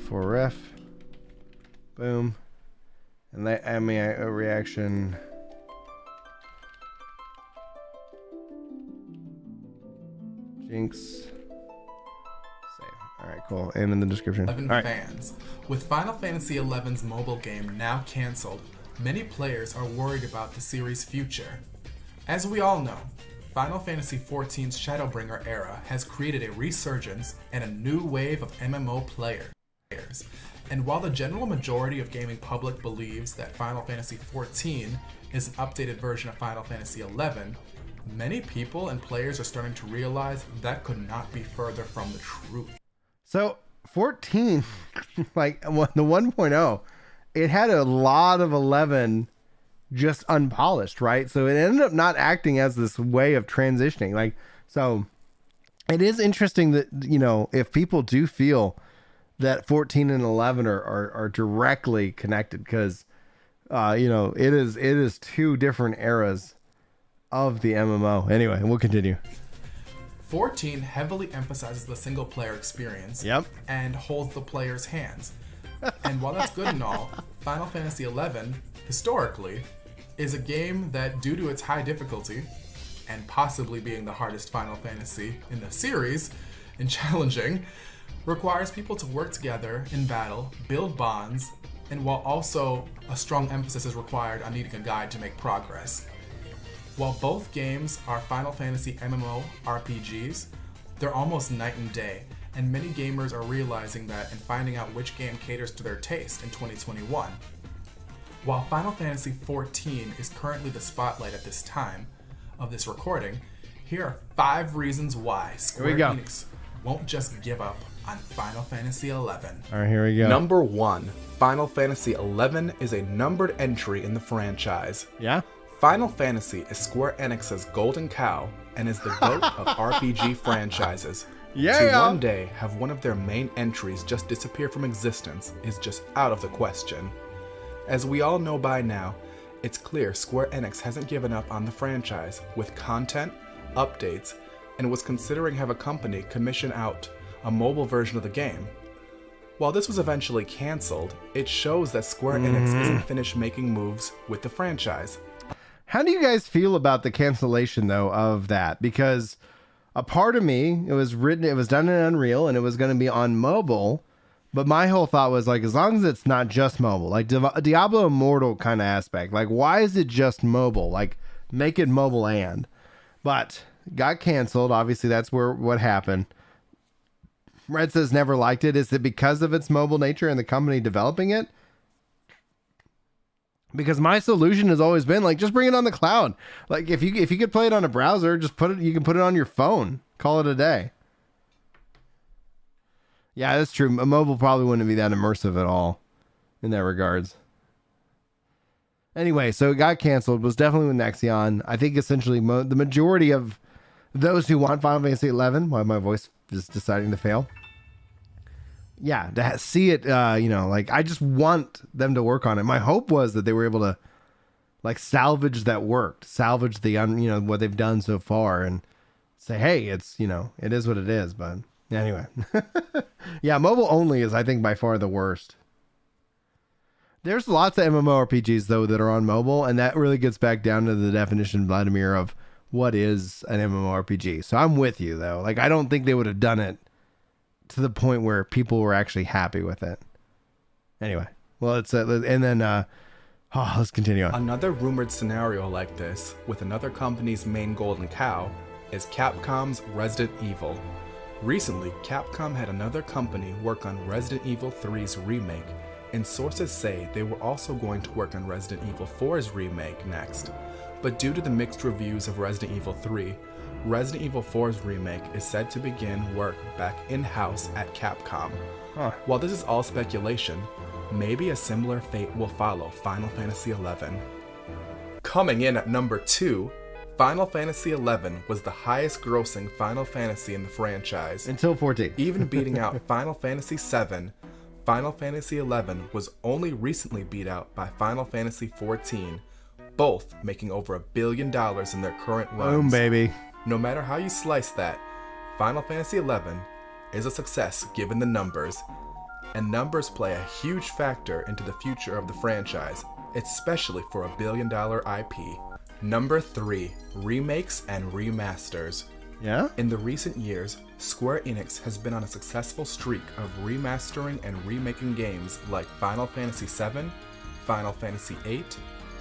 for ref. Boom. And let me a reaction. Jinx. Save. All right, cool. And in the description. 11 all right. fans. With Final Fantasy XI's mobile game now canceled, many players are worried about the series' future. As we all know, Final Fantasy XIV's Shadowbringer era has created a resurgence and a new wave of MMO players. And while the general majority of gaming public believes that Final Fantasy XIV is an updated version of Final Fantasy XI, many people and players are starting to realize that could not be further from the truth. So 14, like the 1.0, it had a lot of 11 just unpolished, right? So it ended up not acting as this way of transitioning. Like, so it is interesting that, you know, if people do feel that 14 and 11 are directly connected, because, you know, it is two different eras of the MMO. Anyway, we'll continue. 14 heavily emphasizes the single player experience. Yep. And holds the player's hands. And while that's good and all, Final Fantasy XI, historically, is a game that, due to its high difficulty, and possibly being the hardest Final Fantasy in the series, and challenging, requires people to work together in battle, build bonds, and while also a strong emphasis is required on needing a guide to make progress. While both games are Final Fantasy MMORPGs, they're almost night and day, and many gamers are realizing that and finding out which game caters to their taste in 2021. While Final Fantasy XIV is currently the spotlight at this time of this recording, here are 5 reasons why Square Enix won't just give up on Final Fantasy XI. All right, here we go. Number 1, Final Fantasy XI is a numbered entry in the franchise. Yeah? Final Fantasy is Square Enix's golden cow and is the GOAT of RPG franchises. Yeah. To one day have one of their main entries just disappear from existence is just out of the question. As we all know by now, it's clear Square Enix hasn't given up on the franchise with content, updates, and was considering have a company commission out a mobile version of the game. While this was eventually cancelled, it shows that Square Enix isn't finished making moves with the franchise. How do you guys feel about the cancellation, though, of that? Because a part of me, it was done in Unreal, and it was going to be on mobile. But my whole thought was, like, as long as it's not just mobile, like Diablo Immortal kind of aspect, like, why is it just mobile? Like, make it mobile and. But got canceled. Obviously, that's what happened. Red says never liked it. Is it because of its mobile nature and the company developing it? Because my solution has always been, like, just bring it on the cloud. Like, if you could play it on a browser, just you can put it on your phone. Call it a day. Yeah, that's true. A mobile probably wouldn't be that immersive at all in that regards. Anyway, so it got canceled. It was definitely with Nexion. I think essentially the majority of those who want Final Fantasy XI, why my voice is deciding to fail. Yeah, to see it, you know, like, I just want them to work on it. My hope was that they were able to, like, salvage that worked, salvage the, you know, what they've done so far and say, hey, it's, you know, it is what it is. But anyway, yeah, mobile only is, I think, by far the worst. There's lots of MMORPGs, though, that are on mobile, and that really gets back down to the definition, Vladimir, of what is an MMORPG. So I'm with you, though. Like, I don't think they would have done it to the point where people were actually happy with it. Anyway, well, it's and then let's continue on. Another rumored scenario like this, with another company's main golden cow, is Capcom's Resident Evil. Recently, Capcom had another company work on Resident Evil 3's remake, and sources say they were also going to work on Resident Evil 4's remake next. But due to the mixed reviews of Resident Evil 3, Resident Evil 4's remake is said to begin work back in-house at Capcom. While this is all speculation, maybe a similar fate will follow Final Fantasy XI. Coming in at number 2, Final Fantasy XI was the highest grossing Final Fantasy in the franchise. Until 14. Even beating out Final Fantasy VII, Final Fantasy XI was only recently beat out by Final Fantasy XIV, both making over $1 billion in their current runs. Boom, baby. No matter how you slice that, Final Fantasy XI is a success given the numbers, and numbers play a huge factor into the future of the franchise, especially for a $1 billion IP. Number 3, remakes and remasters. Yeah? In the recent years, Square Enix has been on a successful streak of remastering and remaking games like Final Fantasy VII, Final Fantasy VIII,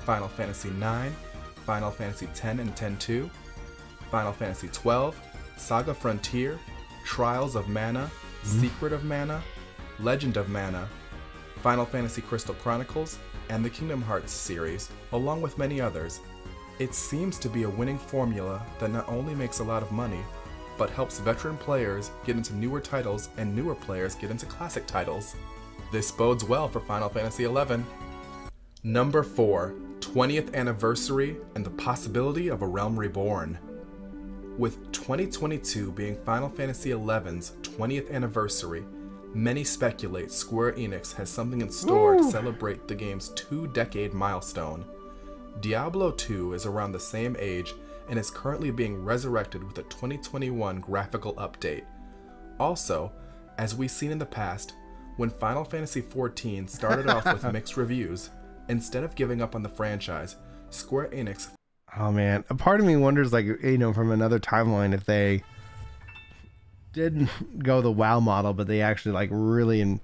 Final Fantasy IX, Final Fantasy X and X-2, Final Fantasy XII, Saga Frontier, Trials of Mana, Secret of Mana, Legend of Mana, Final Fantasy Crystal Chronicles, and the Kingdom Hearts series, along with many others. It seems to be a winning formula that not only makes a lot of money, but helps veteran players get into newer titles and newer players get into classic titles. This bodes well for Final Fantasy XI. Number 4, 20th anniversary and the possibility of a Realm Reborn. With 2022 being Final Fantasy XI's 20th anniversary, many speculate Square Enix has something in store to celebrate the game's 2-decade milestone. Diablo 2 is around the same age and is currently being resurrected with a 2021 graphical update. Also, as we've seen in the past, when Final Fantasy XIV started off with mixed reviews, instead of giving up on the franchise, Square Enix... Oh man, a part of me wonders, like, you know, from another timeline, if they didn't go the WoW model, but they actually like really and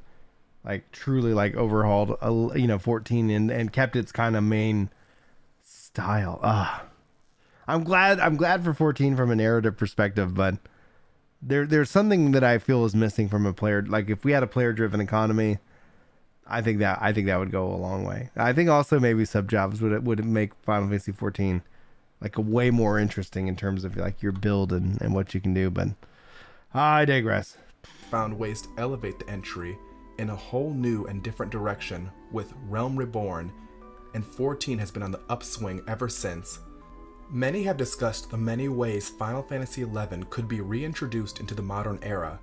like truly like overhauled, 14 and kept its kind of main style. I'm glad for 14 from a narrative perspective, but there's something that I feel is missing from a player. Like if we had a player-driven economy, I think that would go a long way. I think also maybe sub jobs would make Final Fantasy 14 like a way more interesting in terms of like your build and what you can do. But I digress. Found ways to elevate the entry in a whole new and different direction with Realm Reborn, and 14 has been on the upswing ever since. Many have discussed the many ways Final Fantasy XI could be reintroduced into the modern era.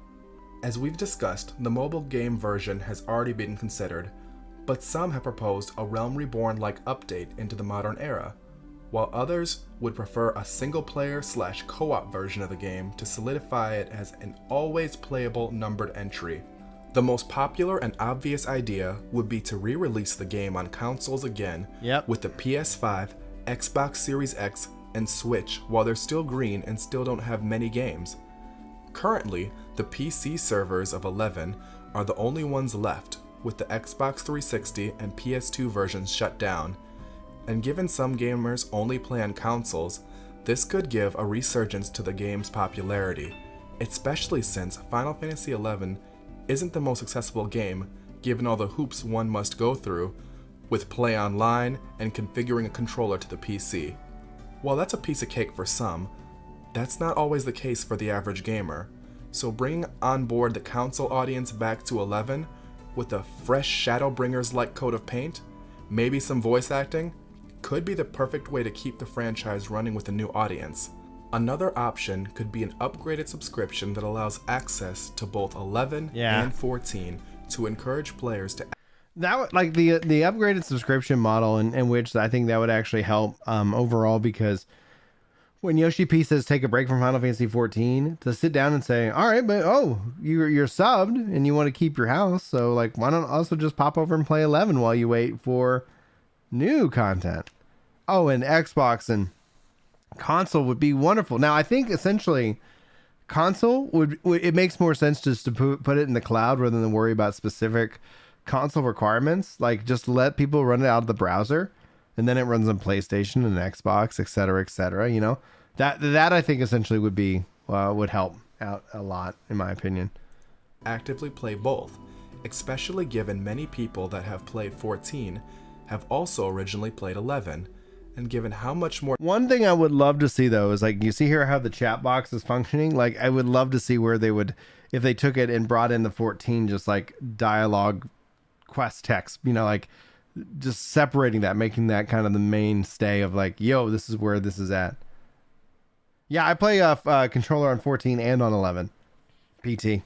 As we've discussed, the mobile game version has already been considered, but some have proposed a Realm Reborn-like update into the modern era, while others would prefer a single-player / co-op version of the game to solidify it as an always playable numbered entry. The most popular and obvious idea would be to re-release the game on consoles again with the PS5, Xbox Series X, and Switch while they're still green and still don't have many games. Currently, the PC servers of 11 are the only ones left, with the Xbox 360 and PS2 versions shut down, and given some gamers only play on consoles, this could give a resurgence to the game's popularity, especially since Final Fantasy XI isn't the most accessible game given all the hoops one must go through with play online and configuring a controller to the PC. While that's a piece of cake for some, that's not always the case for the average gamer, so bringing on board the console audience back to 11 with a fresh Shadowbringers-like coat of paint, maybe some voice acting, could be the perfect way to keep the franchise running with a new audience. Another option could be an upgraded subscription that allows access to both 11 and 14 to encourage players to... That would, like the upgraded subscription model, in which I think that would actually help overall, because when Yoshi P says take a break from Final Fantasy 14, to sit down and say, all right, but you're subbed and you want to keep your house, so like why don't also just pop over and play 11 while you wait for new content. And Xbox and console would be wonderful. Now I think essentially console would it makes more sense just to put it in the cloud rather than worry about specific console requirements. Like just let people run it out of the browser, and then it runs on PlayStation and Xbox, etc., etc. You know, that I think essentially would be would help out a lot, in my opinion. Actively play both, especially given many people that have played 14 have also originally played 11, and given how much more... One thing I would love to see, though, is like, you see here how the chat box is functioning? Like, I would love to see where they would, if they took it and brought in the 14, just like dialogue quest text, you know, like just separating that, making that kind of the mainstay of like, yo, this is where this is at. Yeah, I play a controller on 14 and on 11. PT.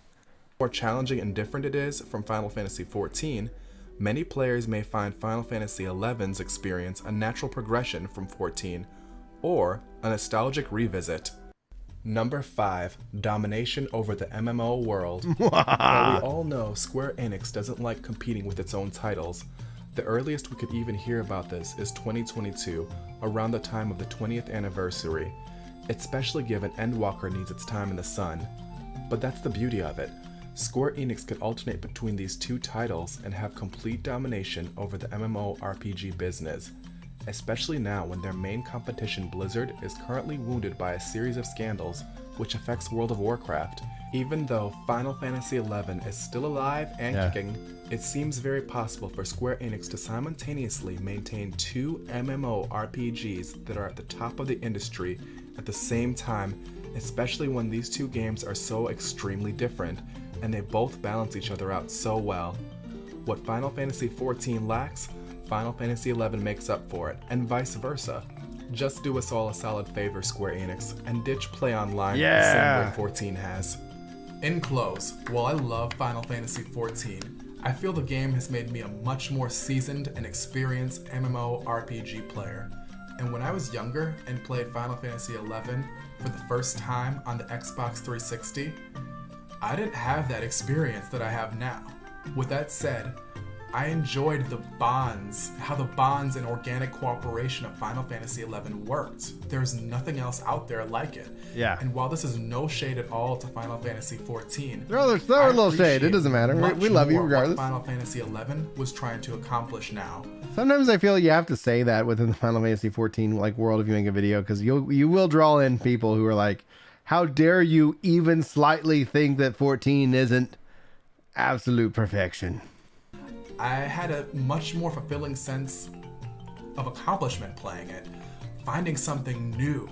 More challenging and different it is from Final Fantasy 14, many players may find Final Fantasy XI's experience a natural progression from 14, or a nostalgic revisit. Number 5, domination over the MMO world. While we all know Square Enix doesn't like competing with its own titles, the earliest we could even hear about this is 2022, around the time of the 20th anniversary, especially given Endwalker needs its time in the sun. But that's the beauty of it. Square Enix could alternate between these two titles and have complete domination over the MMORPG business, especially now when their main competition Blizzard is currently wounded by a series of scandals which affects World of Warcraft. Even though Final Fantasy XI is still alive and kicking, it seems very possible for Square Enix to simultaneously maintain two MMORPGs that are at the top of the industry at the same time, especially when these two games are so extremely different, and they both balance each other out so well. What Final Fantasy XIV lacks, Final Fantasy XI makes up for it, and vice versa. Just do us all a solid favor, Square Enix, and ditch play online the same way 14 has. In close, while I love Final Fantasy XIV, I feel the game has made me a much more seasoned and experienced MMORPG player. And when I was younger and played Final Fantasy XI for the first time on the Xbox 360, I didn't have that experience that I have now. With that said, I enjoyed how the bonds and organic cooperation of Final Fantasy XI worked. There's nothing else out there like it. Yeah. And while this is no shade at all to Final Fantasy XIV, throw a little shade. It doesn't matter. We love you regardless. What Final Fantasy XI was trying to accomplish now. Sometimes I feel you have to say that within the Final Fantasy XIV like world if you make a video, because you will draw in people who are like, how dare you even slightly think that 14 isn't absolute perfection. I had a much more fulfilling sense of accomplishment playing it, finding something new,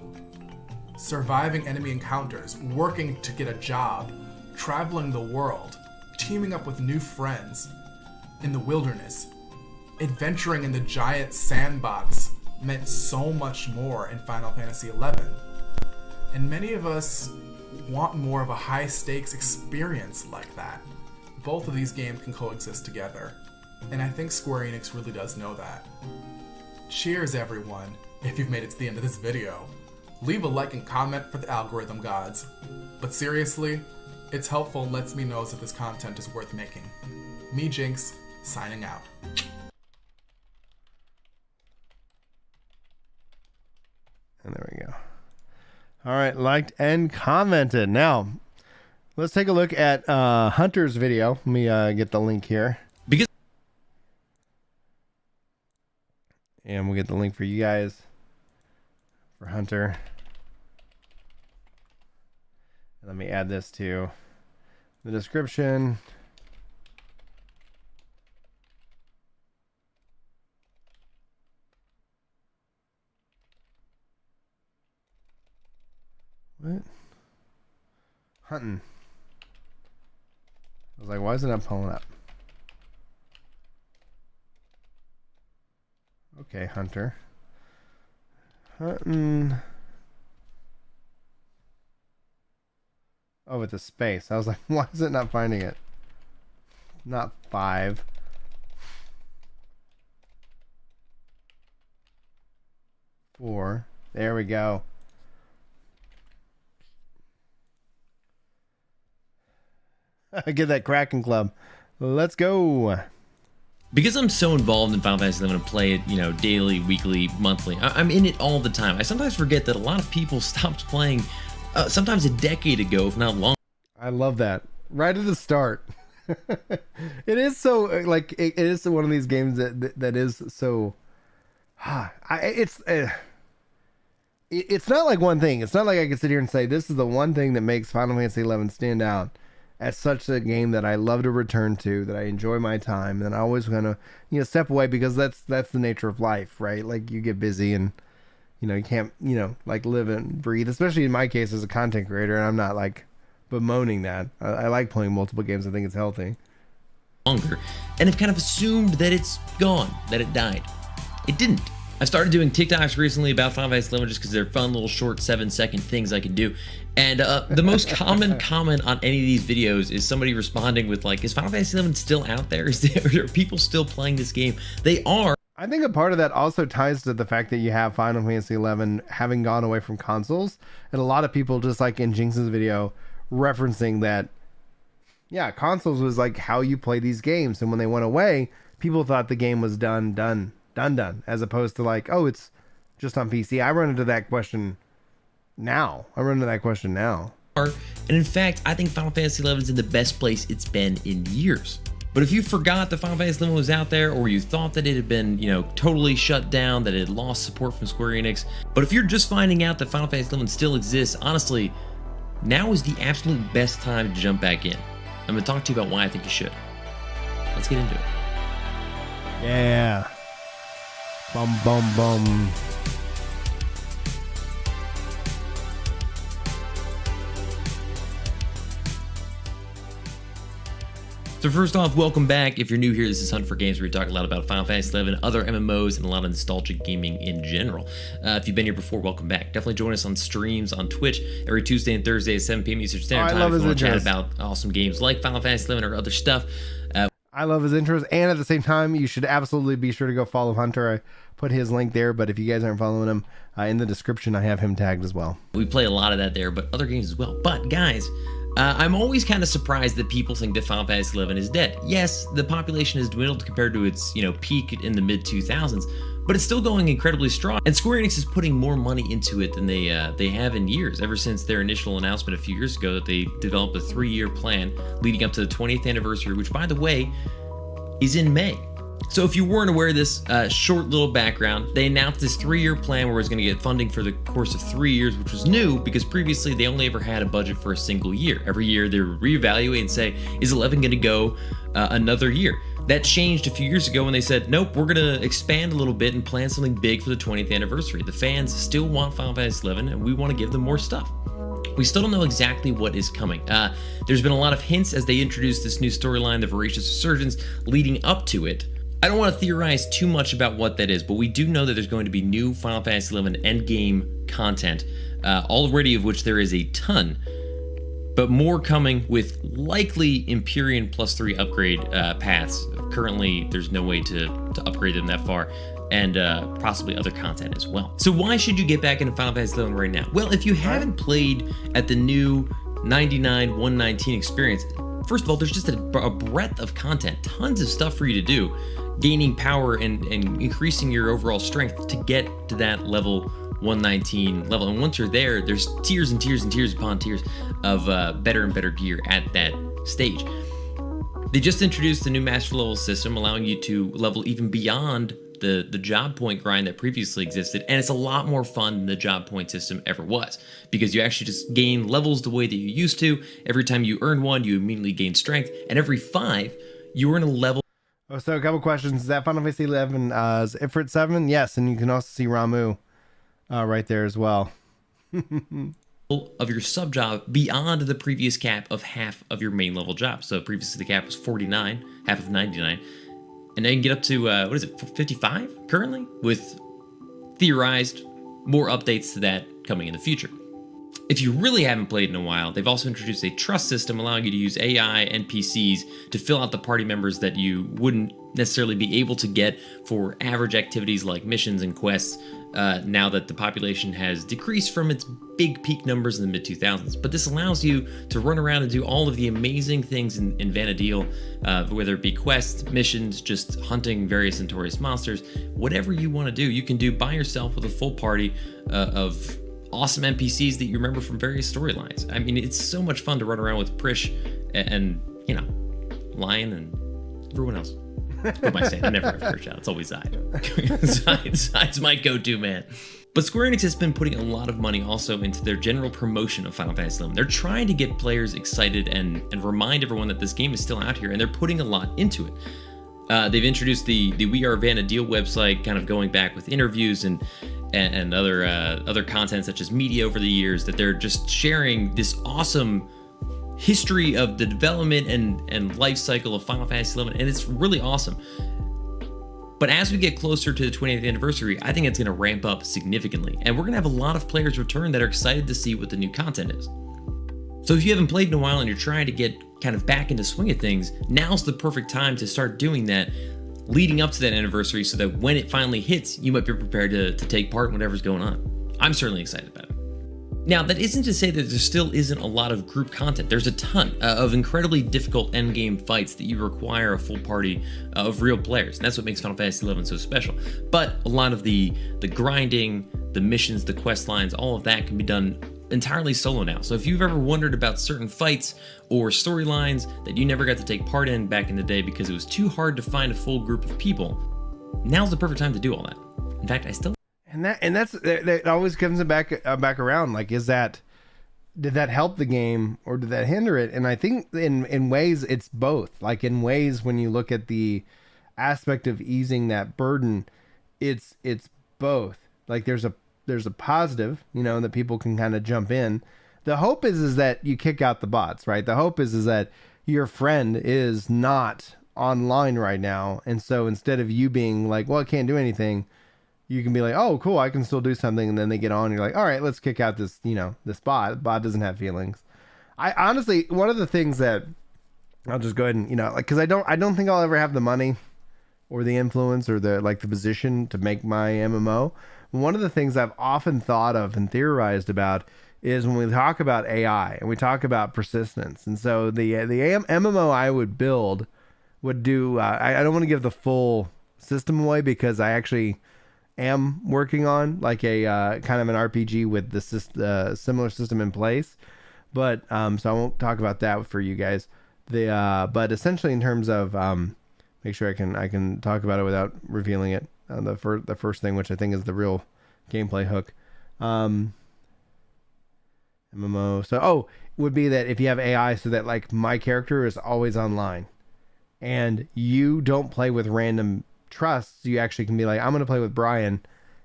surviving enemy encounters, working to get a job, traveling the world, teaming up with new friends in the wilderness, adventuring in the giant sandbox meant so much more in Final Fantasy XI. And many of us want more of a high-stakes experience like that. Both of these games can coexist together. And I think Square Enix really does know that. Cheers, everyone, if you've made it to the end of this video. Leave a like and comment for the algorithm gods. But seriously, it's helpful and lets me know if this content is worth making. Me, Jinx, signing out. And there we go. All right, liked and commented. Now, let's take a look at Hunter's video. Let me get the link here. And we'll get the link for you guys for Hunter. Let me add this to the description. What? Hunting. I was like, why is it not pulling up? Okay, Hunter. Hunting. Oh, with the space. I was like, why is it not finding it? Not 5. Four. There we go. Get that Kraken Club. Let's go. Because I'm so involved in Final Fantasy, I'm going to play it, daily, weekly, monthly. I'm in it all the time. I sometimes forget that a lot of people stopped playing sometimes a decade ago, if not longer. I love that. Right at the start. It is so, like, it is one of these games that is so... It's not like one thing. It's not like I can sit here and say, this is the one thing that makes Final Fantasy XI stand out as such a game that I love to return to, that I enjoy my time, and I always gonna, step away because that's the nature of life, right? Like, you get busy and, you can't, like, live and breathe, especially in my case as a content creator, and I'm not, like, bemoaning that. I like playing multiple games. I think it's healthy. Longer, and have kind of assumed that it's gone, that it died. It didn't. I started doing TikToks recently about Final Fantasy XI just because they're fun little short 7-second things I can do. And the most common comment on any of these videos is somebody responding with like, is Final Fantasy XI still out there? Are people still playing this game? They are. I think a part of that also ties to the fact that you have Final Fantasy XI having gone away from consoles. And a lot of people, just like in Jinx's video, referencing that, yeah, consoles was like how you play these games. And when they went away, people thought the game was done, as opposed to like, oh, it's just on PC. I run into that question now. And in fact, I think Final Fantasy XI is in the best place it's been in years. But if you forgot that Final Fantasy XI was out there, or you thought that it had been, totally shut down, that it had lost support from Square Enix, but if you're just finding out that Final Fantasy XI still exists, honestly, now is the absolute best time to jump back in. I'm going to talk to you about why I think you should. Let's get into it. Yeah. Bum, bum, bum. So first off, welcome back. If you're new here, this is Hunt for Games, where we talk a lot about Final Fantasy XI, other MMOs, and a lot of nostalgic gaming in general. If you've been here before, welcome back. Definitely join us on streams on Twitch every Tuesday and Thursday at 7 p.m. Eastern Standard Time if you want to chat about awesome games like Final Fantasy XI or other stuff. I love his intros, and at the same time, you should absolutely be sure to go follow Hunter. I put his link there, but if you guys aren't following him, in the description, I have him tagged as well. We play a lot of that there, but other games as well. But guys, I'm always kind of surprised that people think that Final Fantasy XI is dead. Yes, the population has dwindled compared to its peak in the mid-2000s, but it's still going incredibly strong. And Square Enix is putting more money into it than they have in years, ever since their initial announcement a few years ago that they developed a 3-year plan leading up to the 20th anniversary, which, by the way, is in May. So if you weren't aware of this, short little background, they announced this 3-year plan where it's going to get funding for the course of 3 years, which was new because previously they only ever had a budget for a single year. Every year they would reevaluate and say, is 11 going to go another year? That changed a few years ago when they said, nope, we're going to expand a little bit and plan something big for the 20th anniversary. The fans still want Final Fantasy XI and we want to give them more stuff. We still don't know exactly what is coming. There's been a lot of hints as they introduced this new storyline, the Voracious Resurgence, leading up to it. I don't want to theorize too much about what that is, but we do know that there's going to be new Final Fantasy XI endgame content, already of which there is a ton, but more coming with likely Empyrean +3 upgrade paths. Currently, there's no way to upgrade them that far, and possibly other content as well. So why should you get back into Final Fantasy XI right now? Well, if you haven't played at the new 99, 119 experience, first of all, there's just a breadth of content, tons of stuff for you to do, gaining power and increasing your overall strength to get to that level 119 level. And once you're there, there's tiers and tiers and tiers upon tiers of better and better gear at that stage. They just introduced the new master level system, allowing you to level even beyond the job point grind that previously existed, and it's a lot more fun than the job point system ever was, because you actually just gain levels the way that you used to. Every time you earn one, you immediately gain strength, and every 5, you earn a level. Oh, so a couple questions. Is that Final Fantasy 11 is Ifrit 7? Yes, and you can also see Ramu right there as well. Of your sub job beyond the previous cap of half of your main level job. So previously the cap was 49, half of 99. And now you can get up to, 55 currently, with theorized more updates to that coming in the future. If you really haven't played in a while, they've also introduced a trust system allowing you to use AI NPCs to fill out the party members that you wouldn't necessarily be able to get for average activities like missions and quests, now that the population has decreased from its big peak numbers in the mid-2000s. But this allows you to run around and do all of the amazing things in Vana'diel, whether it be quests, missions, just hunting various notorious monsters, whatever you want to do, you can do by yourself with a full party of awesome NPCs that you remember from various storylines. I mean, it's so much fun to run around with Prish and Lion and everyone else. What am I saying? I never have Prish out. It's always Zide. Zide's my go-to man. But Square Enix has been putting a lot of money also into their general promotion of Final Fantasy XI. They're trying to get players excited and remind everyone that this game is still out here, and they're putting a lot into it. They've introduced the We Are Vana'diel website, kind of going back with interviews and other content such as media over the years, that they're just sharing this awesome history of the development and life cycle of Final Fantasy XI, and it's really awesome. But as we get closer to the 20th anniversary, I think it's going to ramp up significantly, and we're going to have a lot of players return that are excited to see what the new content is. So if you haven't played in a while and you're trying to get kind of back into swing of things, now's the perfect time to start doing that, leading up to that anniversary, so that when it finally hits, you might be prepared to take part in whatever's going on. I'm certainly excited about it. Now, that isn't to say that there still isn't a lot of group content. There's a ton of incredibly difficult endgame fights that you require a full party of real players, and that's what makes Final Fantasy XI so special. But a lot of the grinding, the missions, the quest lines, all of that can be done entirely solo now. So if you've ever wondered about certain fights or storylines that you never got to take part in back in the day because it was too hard to find a full group of people, now's the perfect time to do all that. In fact, that always comes back around. Like, did that help the game or did that hinder it? And I think in ways it's both. Like, in ways, when you look at the aspect of easing that burden, it's both. Like, there's a positive, that people can kind of jump in. The hope is that you kick out the bots, right? The hope is that your friend is not online right now, and so instead of you being like, well, I can't do anything, you can be like, oh, cool, I can still do something. And then they get on. You're like, all right, let's kick out this, this bot. The bot doesn't have feelings. I honestly, one of the things that I'll just go ahead and, like, cause I don't think I'll ever have the money or the influence or the position to make my MMO. One of the things I've often thought of and theorized about is when we talk about AI and we talk about persistence. And so the MMO I would build would do, I don't want to give the full system away because I actually am working on like a kind of an RPG with the similar system in place, but so I won't talk about that for you guys. But essentially in terms of make sure I can talk about it without revealing it. The first thing, which I think is the real gameplay hook, MMO. So would be that if you have AI, so that like my character is always online, and you don't play with random trusts, you actually can be like, I'm going to play with Brian,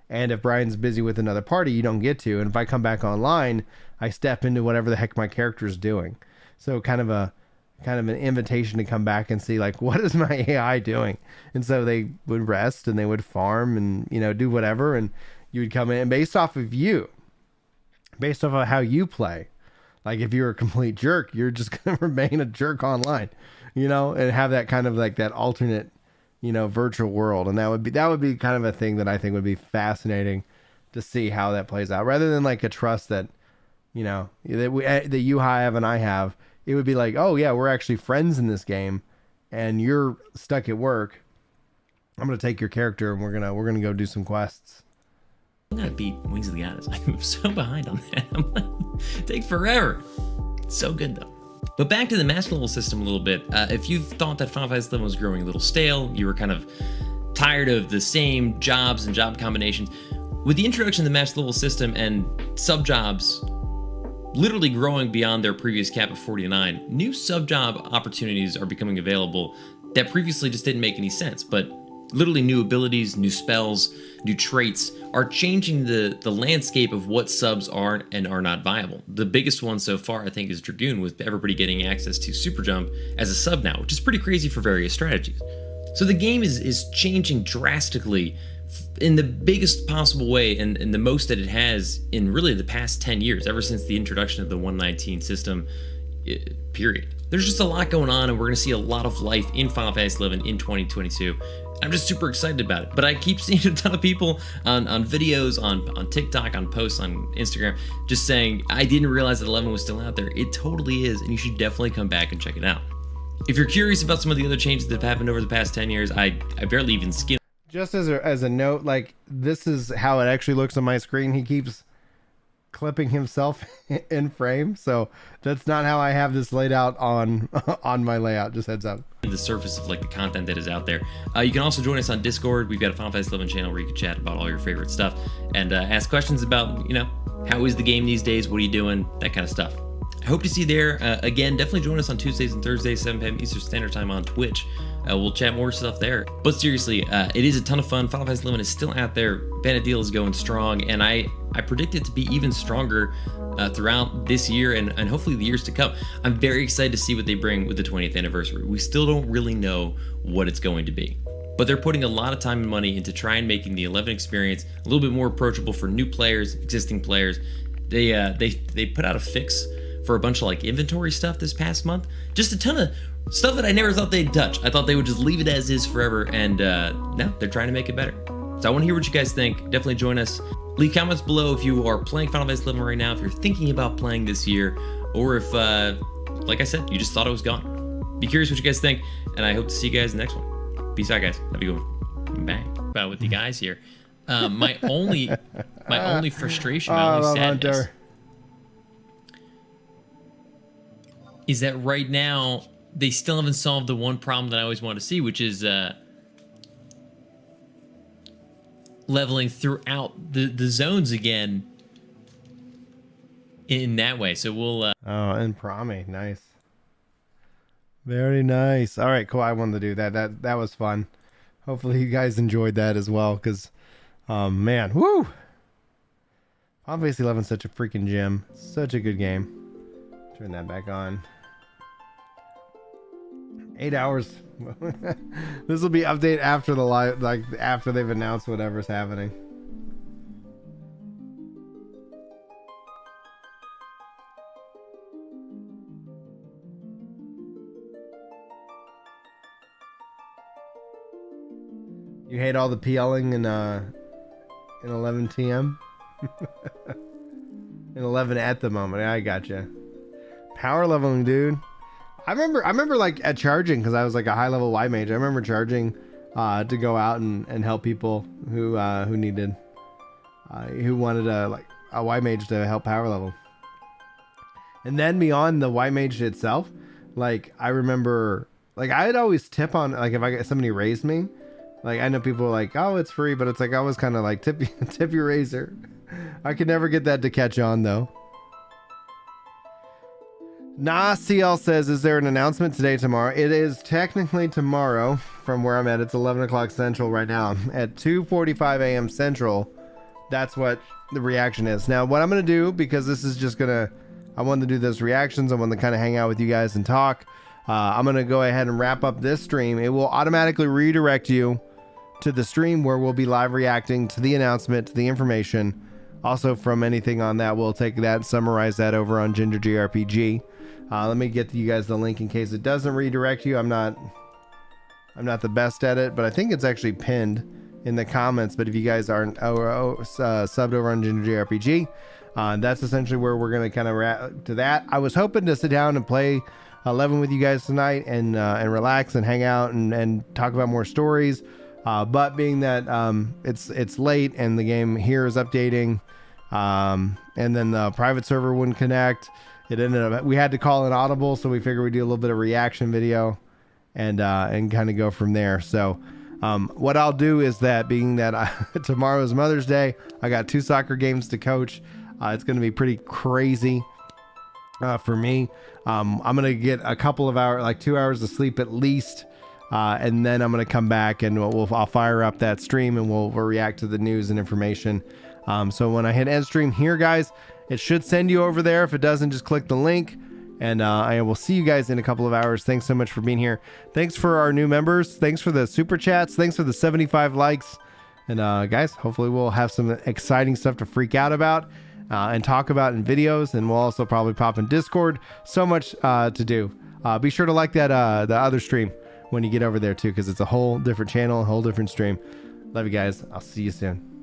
and if Brian's busy with another party, you don't get to, and if I come back online, I step into whatever the heck my character is doing. So kind of an invitation to come back and see like, what is my AI doing? And so they would rest and they would farm and do whatever, and you would come in, and based off of how you play, like if you're a complete jerk, you're just going to remain a jerk online, and have that kind of like that alternate virtual world. And that would be kind of a thing that I think would be fascinating to see how that plays out, rather than like a trust that that you have and I have. It would be like, oh yeah, we're actually friends in this game, and you're stuck at work. I'm gonna take your character and we're gonna go do some quests. I'm gonna beat Wings of the Goddess. I'm so behind on that. It takes forever. It's so good though. But back to the master level system a little bit. If you thought that Final Fantasy XI was growing a little stale, you were kind of tired of the same jobs and job combinations, with the introduction of the master level system and sub jobs literally growing beyond their previous cap of 49, new sub job opportunities are becoming available that previously just didn't make any sense. But literally new abilities, new spells, new traits are changing the landscape of what subs are and are not viable. The biggest one so far, I think, is Dragoon, with everybody getting access to Super Jump as a sub now, which is pretty crazy for various strategies. So the game is changing drastically in the biggest possible way, and the most that it has in really the past 10 years, ever since the introduction of the 119 system, period. There's just a lot going on, and we're going to see a lot of life in Final Fantasy XI in 2022. I'm just super excited about it. But I keep seeing a ton of people on videos, on TikTok, on posts, on Instagram, just saying, I didn't realize that 11 was still out there. It totally is, and you should definitely come back and check it out. If you're curious about some of the other changes that have happened over the past 10 years, I barely even skimmed. Just as a note, like, this is how it actually looks on my screen. He keeps clipping himself in frame, so that's not how I have this laid out on my layout. Just heads up. The surface of like the content that is out there. You can also join us on Discord. We've got a Final Fantasy XI channel where you can chat about all your favorite stuff and ask questions about, how is the game these days? What are you doing? That kind of stuff. I hope to see you there. Again, definitely join us on Tuesdays and Thursdays, 7 p.m. Eastern Standard Time on Twitch. We'll chat more stuff there. But seriously, it is a ton of fun. Final Fantasy XI is still out there. Vanadil is going strong, and I predict it to be even stronger throughout this year and hopefully the years to come. I'm very excited to see what they bring with the 20th anniversary. We still don't really know what it's going to be, but they're putting a lot of time and money into trying making the 11 experience a little bit more approachable for new players, existing players. They put out a fix for a bunch of like inventory stuff this past month. Just a ton of stuff that I never thought they'd touch. I thought they would just leave it as is forever, and no, they're trying to make it better. So I want to hear what you guys think. Definitely join us. Leave comments below if you are playing Final Fantasy XI right now, if you're thinking about playing this year, or if, like I said, you just thought it was gone. Be curious what you guys think, and I hope to see you guys in the next one. Peace out, guys. Have a good one. Bang. About with the guys here. My only frustration, my only sadness, is that right now they still haven't solved the one problem that I always want to see, which is leveling throughout the zones again in that way. So we'll and Promi, nice, very nice. All right, cool. I wanted to do that was fun. Hopefully you guys enjoyed that as well, because man, woo, Final Fantasy 11 is such a freaking gem, such a good game. Turn that back on. 8 hours. This will be update after the live, like after they've announced whatever's happening. You hate all the PLing in 11 TM? In 11 at the moment. I gotcha. Power leveling, dude. I remember like at charging, because I was like a high level Y mage. I remember charging to go out and help people who needed who wanted a Y mage to help power level. And then beyond the Y mage itself, like I remember like I'd always tip on, like if I get somebody raised me, like I know people are like, oh, it's free, but it's like I was kind of like tip your razor. I could never get that to catch on though. Nah, CL says, is there an announcement today, tomorrow? It is technically tomorrow from where I'm at. It's 11 o'clock Central right now. At 2:45 a.m. Central, that's what the reaction is. Now, what I'm going to do, because this is just going to, I want to do those reactions. I want to kind of hang out with you guys and talk. I'm going to go ahead and wrap up this stream. It will automatically redirect you to the stream where we'll be live reacting to the announcement, to the information. Also, from anything on that, we'll take that and summarize that over on Ginger GRPG. Let me get you guys the link in case it doesn't redirect you. I'm not the best at it, but I think it's actually pinned in the comments. But if you guys aren't subbed over on Ginger GRPG, that's essentially where we're going to kind of wrap to that. I was hoping to sit down and play 11 with you guys tonight and relax and hang out and talk about more stories. But being that it's late and the game here is updating, and then the private server wouldn't connect. It ended up, we had to call an audible, so we figured we'd do a little bit of reaction video and kind of go from there. So what I'll do is that, being that tomorrow's Mother's Day, I got 2 soccer games to coach. It's going to be pretty crazy for me. I'm going to get a couple of hours, like 2 hours of sleep at least. And then I'm going to come back and I'll fire up that stream and we'll react to the news and information. So when I hit end stream here, guys, it should send you over there. If it doesn't, just click the link, and I will see you guys in a couple of hours. Thanks so much for being here. Thanks for our new members. Thanks for the super chats. Thanks for the 75 likes. And guys, hopefully we'll have some exciting stuff to freak out about and talk about in videos. And we'll also probably pop in Discord. So much to do. Be sure to like that the other stream when you get over there too, because it's a whole different channel, a whole different stream. Love you guys. I'll see you soon.